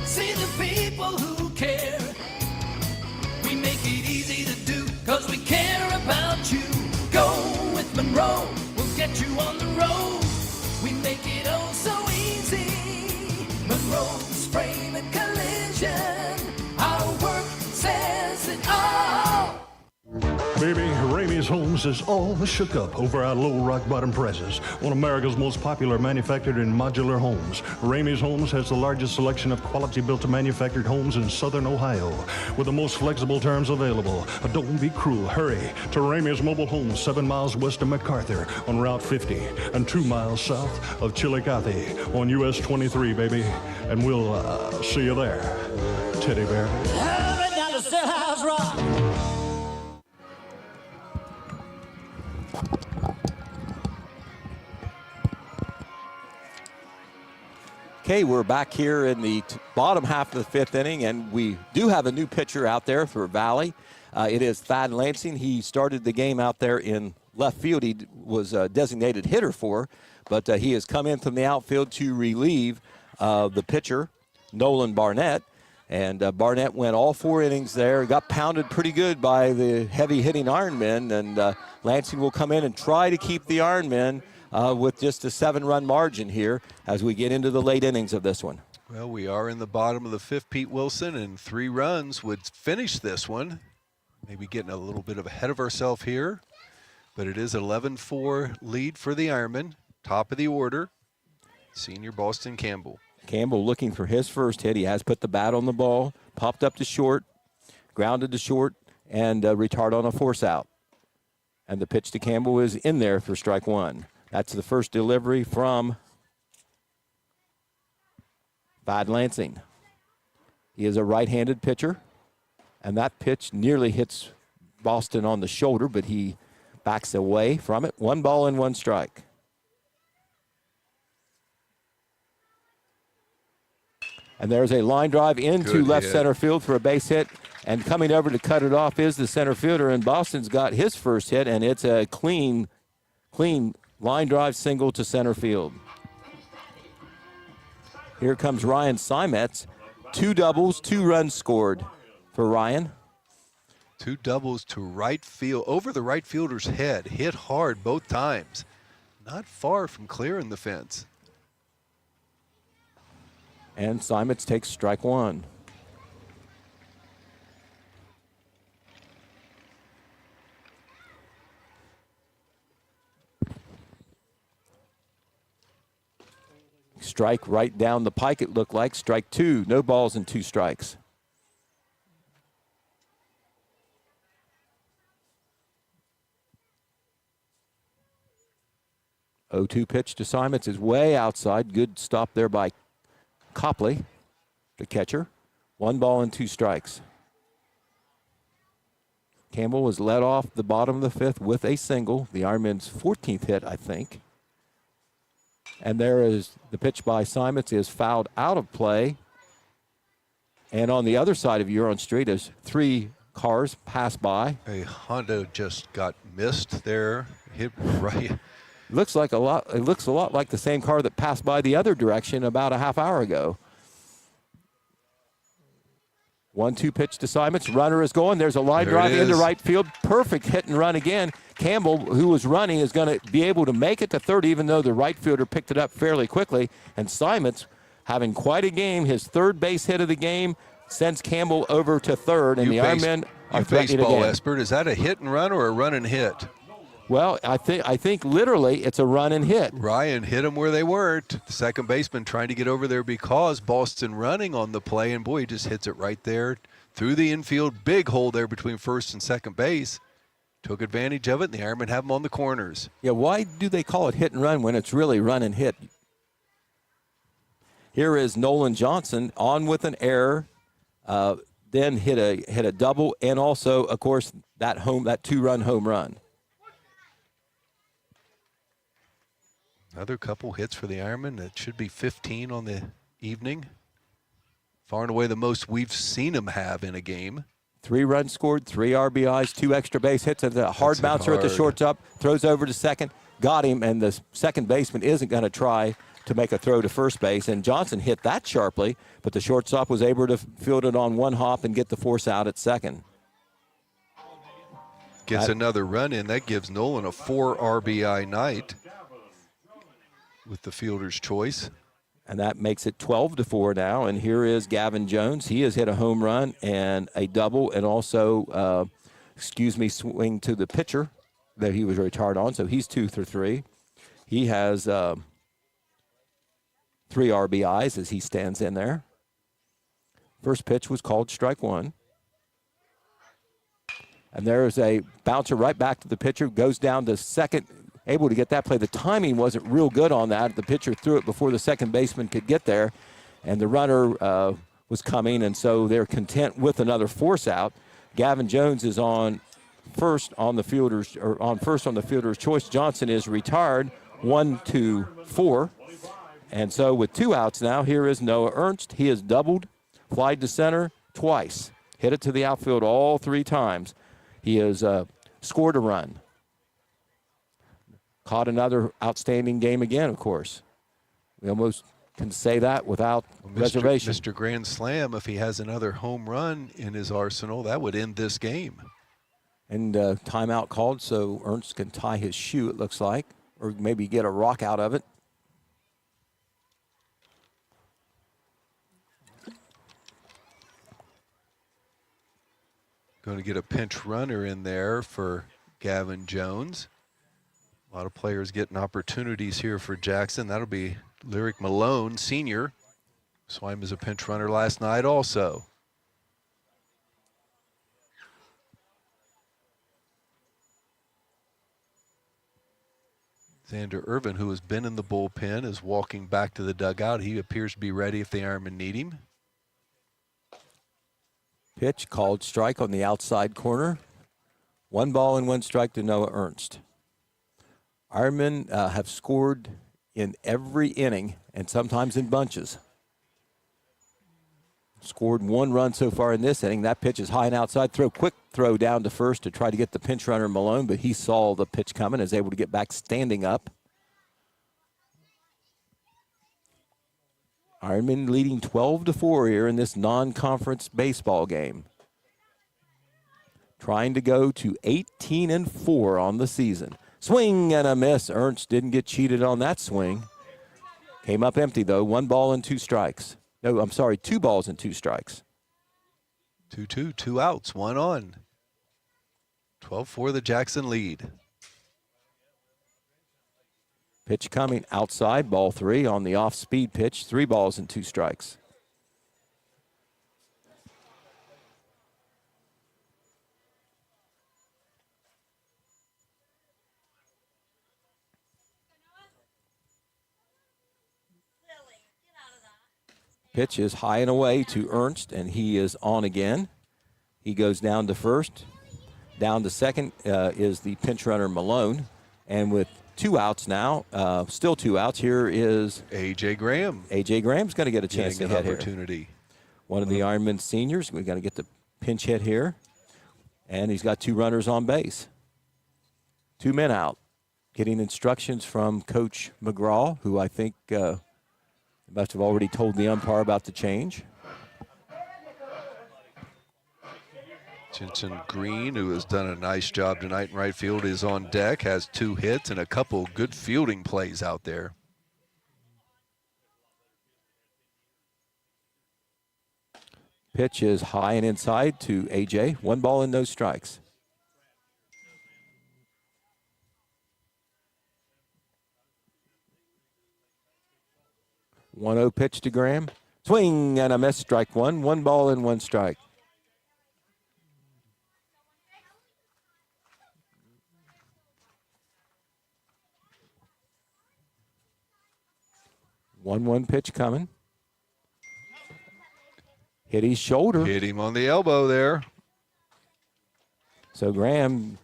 See the people who care. We make it easy to do, cause we care about you. Go with Monroe, we'll get you on the road. We make it oh so easy. Monroe's Frame and Collision. Our work says it all. Baby, Ramey's Homes is all shook up over our low rock bottom prices. One of America's most popular manufactured and modular homes. Ramey's Homes has the largest selection of quality built manufactured homes in southern Ohio with the most flexible terms available. Don't be cruel. Hurry to Ramey's Mobile Homes, 7 miles west of MacArthur on Route 50 and 2 miles south of Chillicothe on US 23, baby. And we'll see you there, Teddy Bear. Hurry down to Stillhouse Rock. Okay, we're back here in the bottom half of the fifth inning, and we do have a new pitcher out there for Valley. It is Thad Lansing. He started the game out there in left field. He was a designated hitter for, but he has come in from the outfield to relieve the pitcher, Nolan Barnett. And Barnett went all 4 innings there, got pounded pretty good by the heavy-hitting Ironmen, and Lansing will come in and try to keep the Ironmen with just a 7-run margin here as we get into the late innings of this one. Well, we are in the bottom of the fifth, Pete Wilson, and 3 runs would finish this one. Maybe getting a little bit ahead of ourselves here, but it is 11-4 lead for the Ironmen, top of the order, senior Boston Campbell. Campbell looking for his first hit. He has put the bat on the ball, popped up to short, grounded to short, and retired on a force out. And the pitch to Campbell is in there for strike 1. That's the first delivery from Thad Lansing. He is a right-handed pitcher, and that pitch nearly hits Boston on the shoulder, but he backs away from it. 1 ball and 1 strike. And there's a line drive into left center field for a base hit. And coming over to cut it off is the center fielder, and Boston's got his first hit, and it's a clean line drive single to center field. Here comes Ryan Simets. 2 doubles, 2 runs scored for Ryan. 2 doubles to right field, over the right fielder's head. Hit hard both times. Not far from clearing the fence. And Simets takes strike 1. Strike right down the pike, it looked like. Strike 2, no balls and 2 strikes. Oh, 2 pitch to Simets is way outside. Good stop there by Copley, the catcher. 1 ball and 2 strikes. Campbell was led off the bottom of the 5th with a single, the Ironmen's 14th hit, I think. And there is the pitch by Simets is fouled out of play. And on the other side of Huron Street, as 3 cars pass by. A Honda just got missed there, hit right. Looks like a lot. It looks a lot like the same car that passed by the other direction about a half hour ago. 1-2 pitch to Simons. Runner is going. There's a line drive into right field. Perfect hit and run again. Campbell, who was running, is going to be able to make it to third, even though the right fielder picked it up fairly quickly. And Simons, having quite a game, his 3rd base hit of the game, sends Campbell over to third, and the Ironmen are threatening again. Baseball expert, is that a hit and run or a run and hit? Well, I think literally it's a run and hit. Ryan hit them where they weren't. The second baseman trying to get over there because Boston running on the play, and boy, he just hits it right there through the infield. Big hole there between first and second base. Took advantage of it, and the Ironmen have them on the corners. Yeah, why do they call it hit and run when it's really run and hit? Here is Nolan Johnson on with an error, then hit a double, and also, of course, that 2-run home run. Another couple hits for the Ironmen. That should be 15 on the evening. Far and away the most we've seen him have in a game. 3 runs scored, 3 RBIs, 2 extra base hits, and a hard bouncer at the hard. shortstop. Throws over to second, got him, and the second baseman isn't going to try to make a throw to first base. And Johnson hit that sharply, but the shortstop was able to field it on one hop and get the force out at second. Gets another run in. That gives Nolan a 4 RBI night with the fielder's choice. And that makes it 12-4 now. And here is Gavin Jones. He has hit a home run and a double, and also, swing to the pitcher that he was retired on. So he's 2 for 3. He has 3 RBIs as he stands in there. First pitch was called strike 1. And there's a bouncer right back to the pitcher, goes down to second, able to get that play. The timing wasn't real good on that. The pitcher threw it before the second baseman could get there, and the runner was coming, and so they're content with another force out. Gavin Jones is on first on the fielder's choice. Johnson is retired, 1-2-4. And so with 2 outs now, here is Noah Ernst. He has doubled, flied to center twice, hit it to the outfield all 3 times. He has scored a run. Caught another outstanding game again, of course. We almost can say that without reservation. Mr. Grand Slam, if he has another home run in his arsenal, that would end this game. And timeout called so Ernst can tie his shoe, it looks like, or maybe get a rock out of it. Going to get a pinch runner in there for Gavin Jones. A lot of players getting opportunities here for Jackson. That'll be Lyric Malone, senior. Saw him as a pinch runner last night also. Xander Irvin, who has been in the bullpen, is walking back to the dugout. He appears to be ready if the Ironmen need him. Pitch called strike on the outside corner. 1 ball and 1 strike to Noah Ernst. Ironmen have scored in every inning and sometimes in bunches. Scored 1 run so far in this inning. That pitch is high and outside. Quick throw down to first to try to get the pinch runner Malone, but he saw the pitch coming, is able to get back standing up. Ironmen leading 12-4 here in this non-conference baseball game. Trying to go to 18-4 on the season. Swing and a miss. Ernst didn't get cheated on that swing. Came up empty, though. 1 ball and 2 strikes. No, I'm sorry, 2 balls and 2 strikes. 2-2, 2 outs, 1 on. 12-4 the Jackson lead. Pitch coming outside, ball 3 on the off-speed pitch. 3 balls and 2 strikes. Pitch is high and away to Ernst, and he is on again. He goes down to first. Down to second is the pinch runner Malone. And with 2 outs now, still 2 outs, here is A.J. Graham. A.J. Graham's going to get a chance to hit opportunity here. One of the Ironman seniors. We've got to get the pinch hit here. And he's got 2 runners on base. 2 men out. Getting instructions from Coach McGraw, who I think must have already told the umpire about the change. Jensen Green, who has done a nice job tonight in right field, is on deck, has 2 hits and a couple good fielding plays out there. Pitch is high and inside to A.J. 1 ball and no strikes. One 1-0 pitch to Graham. Swing and a miss, strike 1. 1 ball and 1 strike. One pitch coming. Hit his shoulder. Hit him on the elbow there. So Graham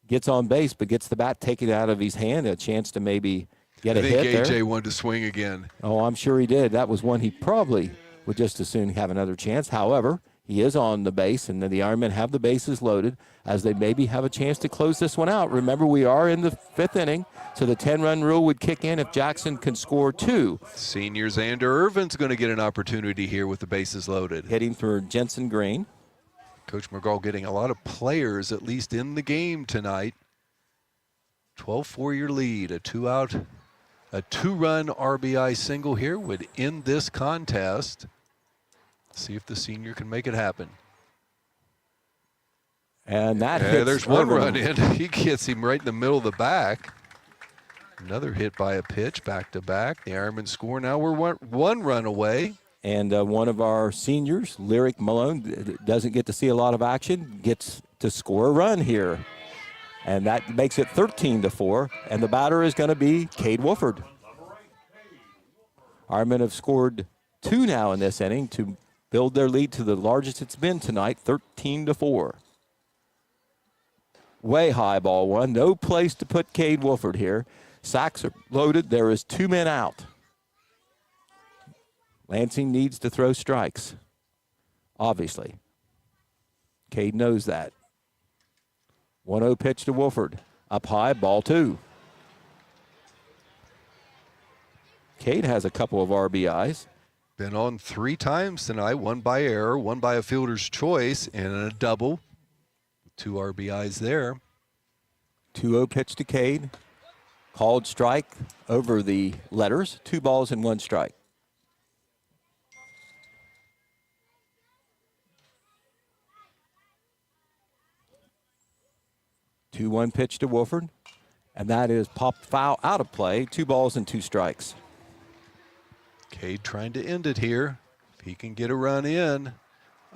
gets on base, but gets the bat taken out of his hand, a chance to maybe get I a think hit AJ there. wanted to swing again. Oh, I'm sure he did. That was one he probably would just as soon have another chance. However, he is on the base, and then the Ironmen have the bases loaded as they maybe have a chance to close this one out. Remember, we are in the 5th inning, so the 10-run rule would kick in if Jackson can score 2. Senior Xander Irvin's going to get an opportunity here with the bases loaded. Hitting for Jensen Green. Coach McGraw getting a lot of players at least in the game tonight. 12-4 your lead, a 2-run RBI single here would end this contest. See if the senior can make it happen. And that hits there's one Irvin. run in. He gets him right in the middle of the back. Another hit by a pitch, back-to-back. The Ironmen score. Now we're one run away. And one of our seniors, Lyric Malone, doesn't get to see a lot of action, gets to score a run here. And that makes it 13-4. And the batter is going to be Cade Wolford. Ironmen have scored 2 now in this inning to build their lead to the largest it's been tonight, 13-4. Way high ball one. No place to put Cade Wolford here. Sacks are loaded. There is 2 men out. Lansing needs to throw strikes, obviously. Cade knows that. 1-0 pitch to Wolford. Up high, ball 2. Cade has a couple of RBIs. Been on 3 times tonight, one by error, one by a fielder's choice, and a double. 2 RBIs there. 2-0 pitch to Cade. Called strike over the letters. 2 balls and 1 strike. Two 2-1 pitch to Wolford. And that is popped foul out of play. 2 balls and 2 strikes. Cade trying to end it here. If he can get a run in,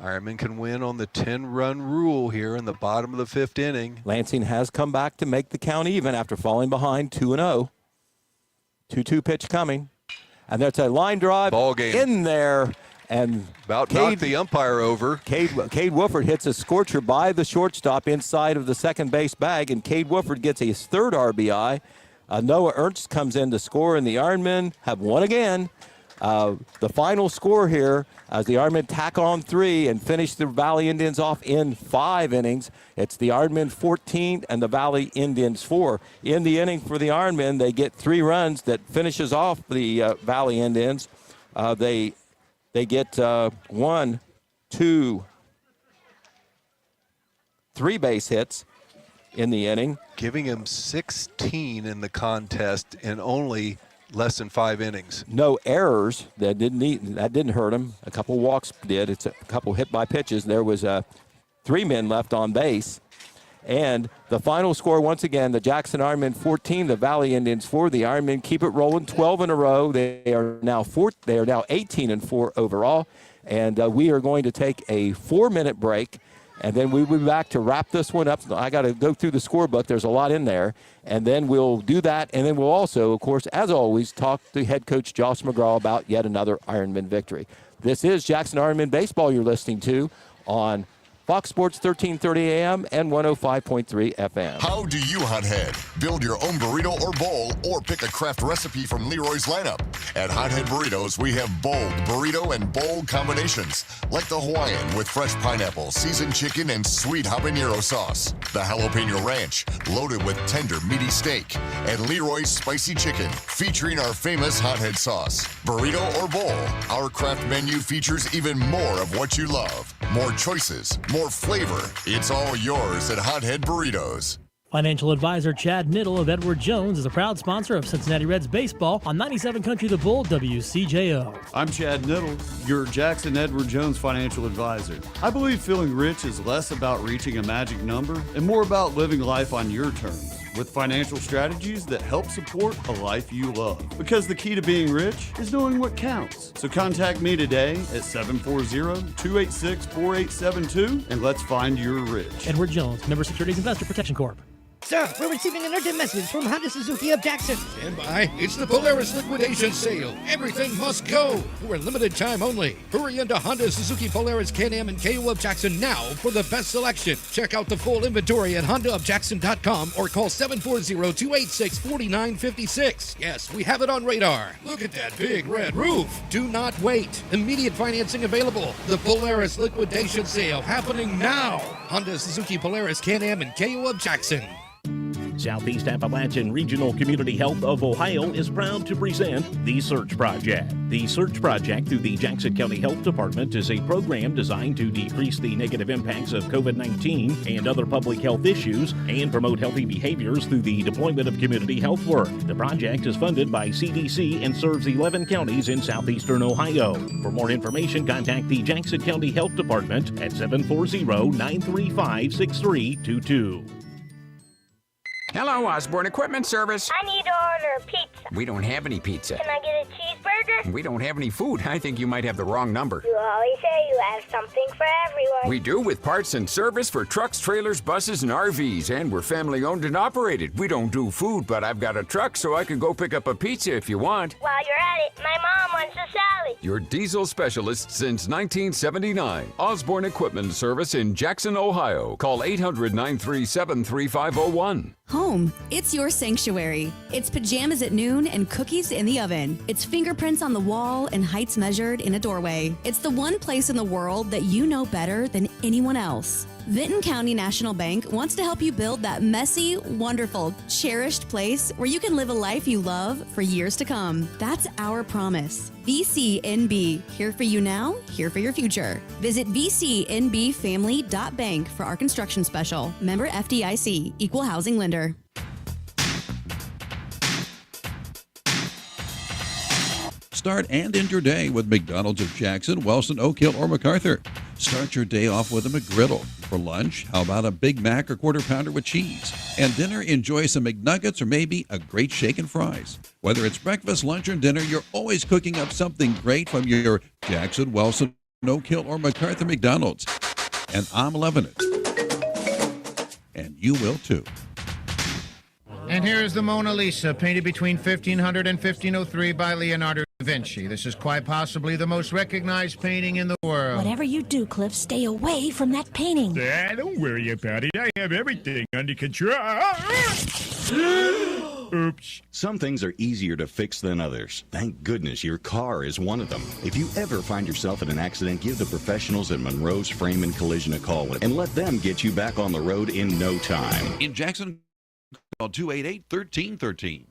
Ironman can win on the 10-run rule here in the bottom of the 5th inning. Lansing has come back to make the count even after falling behind 2-0. 2-2 pitch coming. And there's a line drive Ball game. In there. And about knocked the umpire over. Cade Wolford hits a scorcher by the shortstop inside of the second base bag, and Cade Wolford gets his 3rd RBI. Noah Ernst comes in to score, and the Ironmen have won again. The final score here, as the Ironmen tack on 3 and finish the Valley Indians off in 5 innings. It's the Ironmen 14 and the Valley Indians 4. In the inning for the Ironmen, they get 3 runs that finishes off the Valley Indians. They get 1, 2, 3 base hits in the inning. Giving him 16 in the contest in only less than 5 innings. No errors. That didn't hurt him. A couple walks did. It's a couple hit by pitches. There was 3 men left on base. And the final score, once again, the Jackson Ironmen 14, the Valley Indians 4. The Ironmen keep it rolling 12 in a row. They are now 18-4 overall. And we are going to take a 4-minute break. And then we'll be back to wrap this one up. I got to go through the scorebook. There's a lot in there. And then we'll do that. And then we'll also, of course, as always, talk to head coach Josh McGraw about yet another Ironman victory. This is Jackson Ironman Baseball you're listening to on Fox Sports 1330 AM and 105.3 FM. How do you hothead? Build your own burrito or bowl, or pick a craft recipe from Leroy's lineup. At Hothead Burritos, we have bold burrito and bowl combinations, like the Hawaiian with fresh pineapple, seasoned chicken, and sweet habanero sauce. The Jalapeno Ranch, loaded with tender, meaty steak. And Leroy's Spicy Chicken, featuring our famous Hothead sauce. Burrito or bowl, our craft menu features even more of what you love. More choices, more flavor. It's all yours at Hothead Burritos. Financial advisor Chad Niddle of Edward Jones is a proud sponsor of Cincinnati Reds baseball on 97 Country the Bull WCJO. I'm Chad Niddle, your Jackson Edward Jones financial advisor. I believe feeling rich is less about reaching a magic number and more about living life on your terms, with financial strategies that help support a life you love. Because the key to being rich is knowing what counts. So contact me today at 740-286-4872 and let's find your rich. Edward Jones, Member Securities Investor Protection Corp. Sir, we're receiving an urgent message from Honda Suzuki of Jackson. Stand by. It's the Polaris liquidation sale. Everything must go. For limited time only. Hurry into Honda Suzuki Polaris Can-Am and KO of Jackson now for the best selection. Check out the full inventory at HondaofJackson.com or call 740-286-4956. Yes, we have it on radar. Look at that big red roof. Do not wait. Immediate financing available. The Polaris liquidation sale happening now. Honda Suzuki Polaris Can-Am and KO of Jackson. Southeast Appalachian Regional Community Health of Ohio is proud to present The Search Project. The Search Project through the Jackson County Health Department is a program designed to decrease the negative impacts of COVID-19 and other public health issues and promote healthy behaviors through the deployment of community health work. The project is funded by CDC and serves 11 counties in southeastern Ohio. For more information, contact the Jackson County Health Department at 740-935-6322. Hello, Osborne Equipment Service. I need to order pizza. We don't have any pizza. Can I get a cheeseburger? We don't have any food. I think you might have the wrong number. You always say you have something for everyone. We do, with parts and service for trucks, trailers, buses, and RVs, and we're family owned and operated. We don't do food, but I've got a truck so I can go pick up a pizza if you want. While you're at it, my mom wants a salad. Your diesel specialist since 1979. Osborne Equipment Service in Jackson, Ohio. Call 800-937-3501. Home, it's your sanctuary. It's pajamas at noon and cookies in the oven. It's fingerprints on the wall and heights measured in a doorway. It's the one place in the world that you know better than anyone else. Vinton County National Bank wants to help you build that messy, wonderful, cherished place where you can live a life you love for years to come. That's our promise. VCNB, here for you now, here for your future. Visit vcnbfamily.bank for our construction special. Member FDIC, Equal Housing Lender. Start and end your day with McDonald's of Jackson, Wellston, Oak Hill, or MacArthur. Start your day off with a McGriddle. For lunch, how about a Big Mac or quarter pounder with cheese? And dinner, enjoy some McNuggets or maybe a great shake and fries. Whether it's breakfast, lunch, or dinner, you're always cooking up something great from your Jackson, Wellston, Oak Hill, or MacArthur McDonald's. And I'm loving it. And you will too. And here is the Mona Lisa, painted between 1500 and 1503 by Leonardo da Vinci. This is quite possibly the most recognized painting in the world. Whatever you do, Cliff, stay away from that painting. Don't worry about it. I have everything under control. Oops. Some things are easier to fix than others. Thank goodness your car is one of them. If you ever find yourself in an accident, give the professionals at Monroe's Frame and Collision a call and let them get you back on the road in no time. In Jackson, call 288-1313.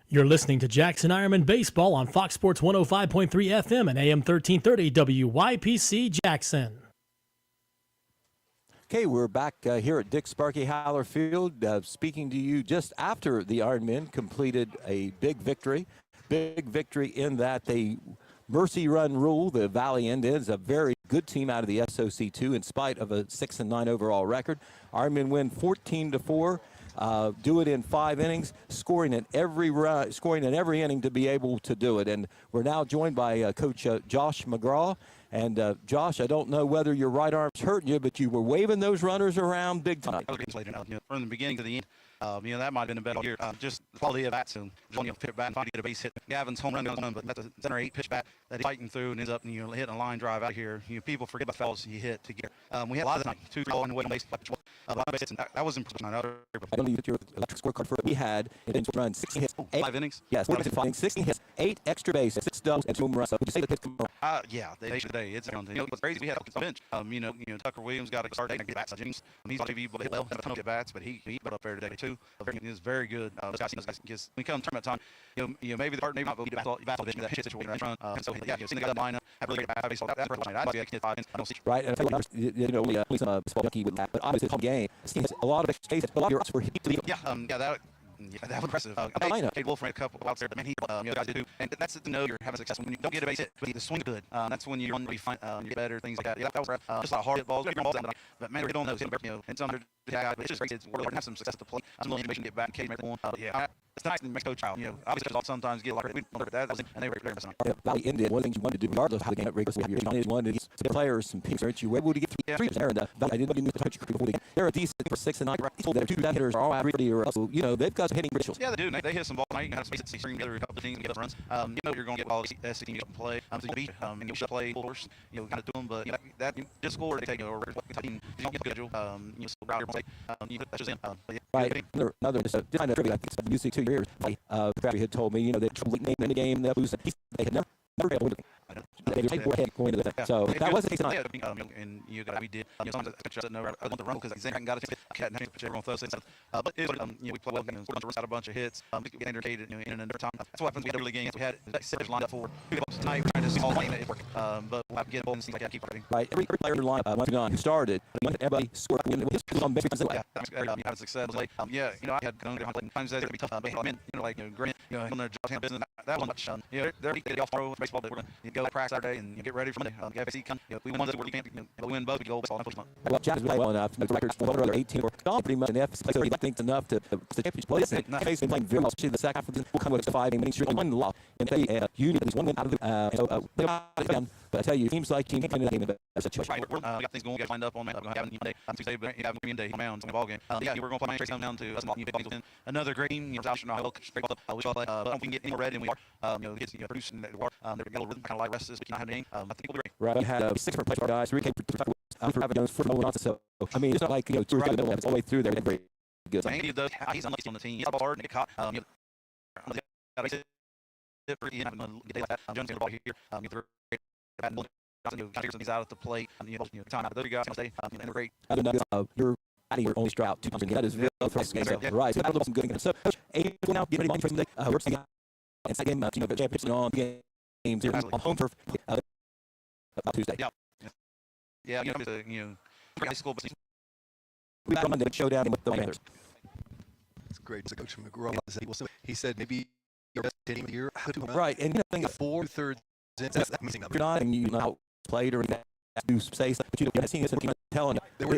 You're listening to Jackson Ironmen Baseball on Fox Sports 105.3 FM and AM 1330 WYPC Jackson. Okay, we're back here at Dick Sparky Haller Field, speaking to you just after the Ironmen completed a big victory. Big victory in that they mercy run rule. The Valley Indians, a very good team out of the SOC2 in spite of a 6-9 overall record. Ironmen win 14-4. Do it in 5 innings, scoring in every inning to be able to do it. And we're now joined by Coach Josh McGraw. And Josh, I don't know whether your right arm's hurting you, but you were waving those runners around big time. From the beginning to the end. That might have been a better year. Just the quality of bats and pitch bat and finally get a base hit. Gavin's home run goes on, but that's a 7 or 8 pitch bat that he's fighting through and ends up hitting a line drive out of here. People forget about fouls you hit to get. We had a lot of night, 2, 3 on the way to base, a lot of base hits, and that was impressive. I don't need your electric scorecard for it. We had in run 16 hits, 5 innings. Yes, 5 innings, 16 hits, 8 extra bases, 6 doubles, and 2 home runs. So would you say the hits come around? Yeah, they today. It's something. What's crazy? We had a bench. Tucker Williams got a start and get bats. James, he's on TV, but well, have a ton of bats, but he put up there today too. He was very good. This guy when we come tournament time, maybe the part maybe not, but we battle that hit situation right front. So yeah, seeing the guy in the lineup, have really great baseball. That's first night. I hit 5 innings. I don't see. Right, and some baseball junkie with that, but obviously it's home game. A lot of extra bases, a lot of your ups were hit to the. Yeah, that. Yeah, that was impressive. I know. Cade Wolf ran a couple outs there, but man, he, guys did too. And that's to know you're having success when you don't get a base hit, but the swing good. That's when you're really fine, you get better, things like that. Yeah, that was just a lot of hard hit balls. But man, we're on those, and some but it's just great kids to have some success to play. Some little innovation to get back and Cade make one. Yeah, it's nice in Mexico trial. Obviously, sometimes get a lot of credit. We don't that, and they were there. Valley ended. One of the things you wanted to do, regardless of how the game regular have your team on is one to get some players, some picks, aren't you? Where would you get three there? And I didn't know the coach before the game. They're a decent for 6 and 9. They're 2 hitters are all average or so. They've got some hitting rituals. Yeah, they do. They hit some balls. You have space to string together a couple of teams and get up runs. You're going to get all the SC teams up and play. So you beat and you should play full force. Kind of do them, but that just score they take over. You don't get the schedule. So out here, that's just in. Right. Another kind of trivia. I think it's music 2 years. Crabby had told me, they trouble name in the game that lose. They had never had a win. They played going to the so that wasn't the case tonight. And we did. Sometimes I just know I want to run because Zach got a chance. Everyone Thursday. But we played well. Out a bunch of hits. Get indicated in another time. That's what happens. We had really games. We had 6 lined up for tonight. Trying to see all it work. But we'll have to get ball and things like that. Keep running. Right. Every player line once gone who started. Everybody scored. On base. Having success. I had times that it'd be tough. But Grant, on their job business. That was much. They're get off tomorrow baseball. But we're gonna go practice Saturday and get ready for Monday. FSC come. We won this where we can't. We win both. We go baseball next month. Well, Jack is well enough to make the records for other 18 or pretty much in FSC. So he thinks enough to the championship play. He's been playing very well. Especially the second half of the will come with 5 innings. He won the law. And they you need at least 1 win out of the but I tell you, teams like team playing the game in a situation. Right, we got things going. We got lined up on man. We're going to have Monday. Tuesday, but have a day on mounds on the ball game. We're going to play Tracy down to us. Another great team. South Chicago, straight up. We shall play. But I don't think we can get any more red than we are. Kids producing that war. They're a little rhythm, kind of like rest this week. I think we'll be great. Right, we had 6 different players for our guys. 3 came for Rabbit Jones, 4 Nolan Johnson. So I mean, it's not like 2 or 3 in the middle. It's all the way through there. Very good. Andy does. He's unlucky on the team. He's up hard and get caught. Jones going to ball here. He's out at the plate. Time out. Those guys going to stay. And they're great. You're adding your only strike 2 times. That is very frustrating. So, right. So that'll look some good. So, 8 now. Get ready for Monday. We're seeing and second game. The championship on games here on home turf about Tuesday. Yeah. High school. We got Monday showdown with the Panthers. It's great. It's a coach from McGraw. He said maybe your best team of the year. Right. And you know, 4/3. That's amazing. You're not and you know played or do say something, but you know, seeing this and telling they were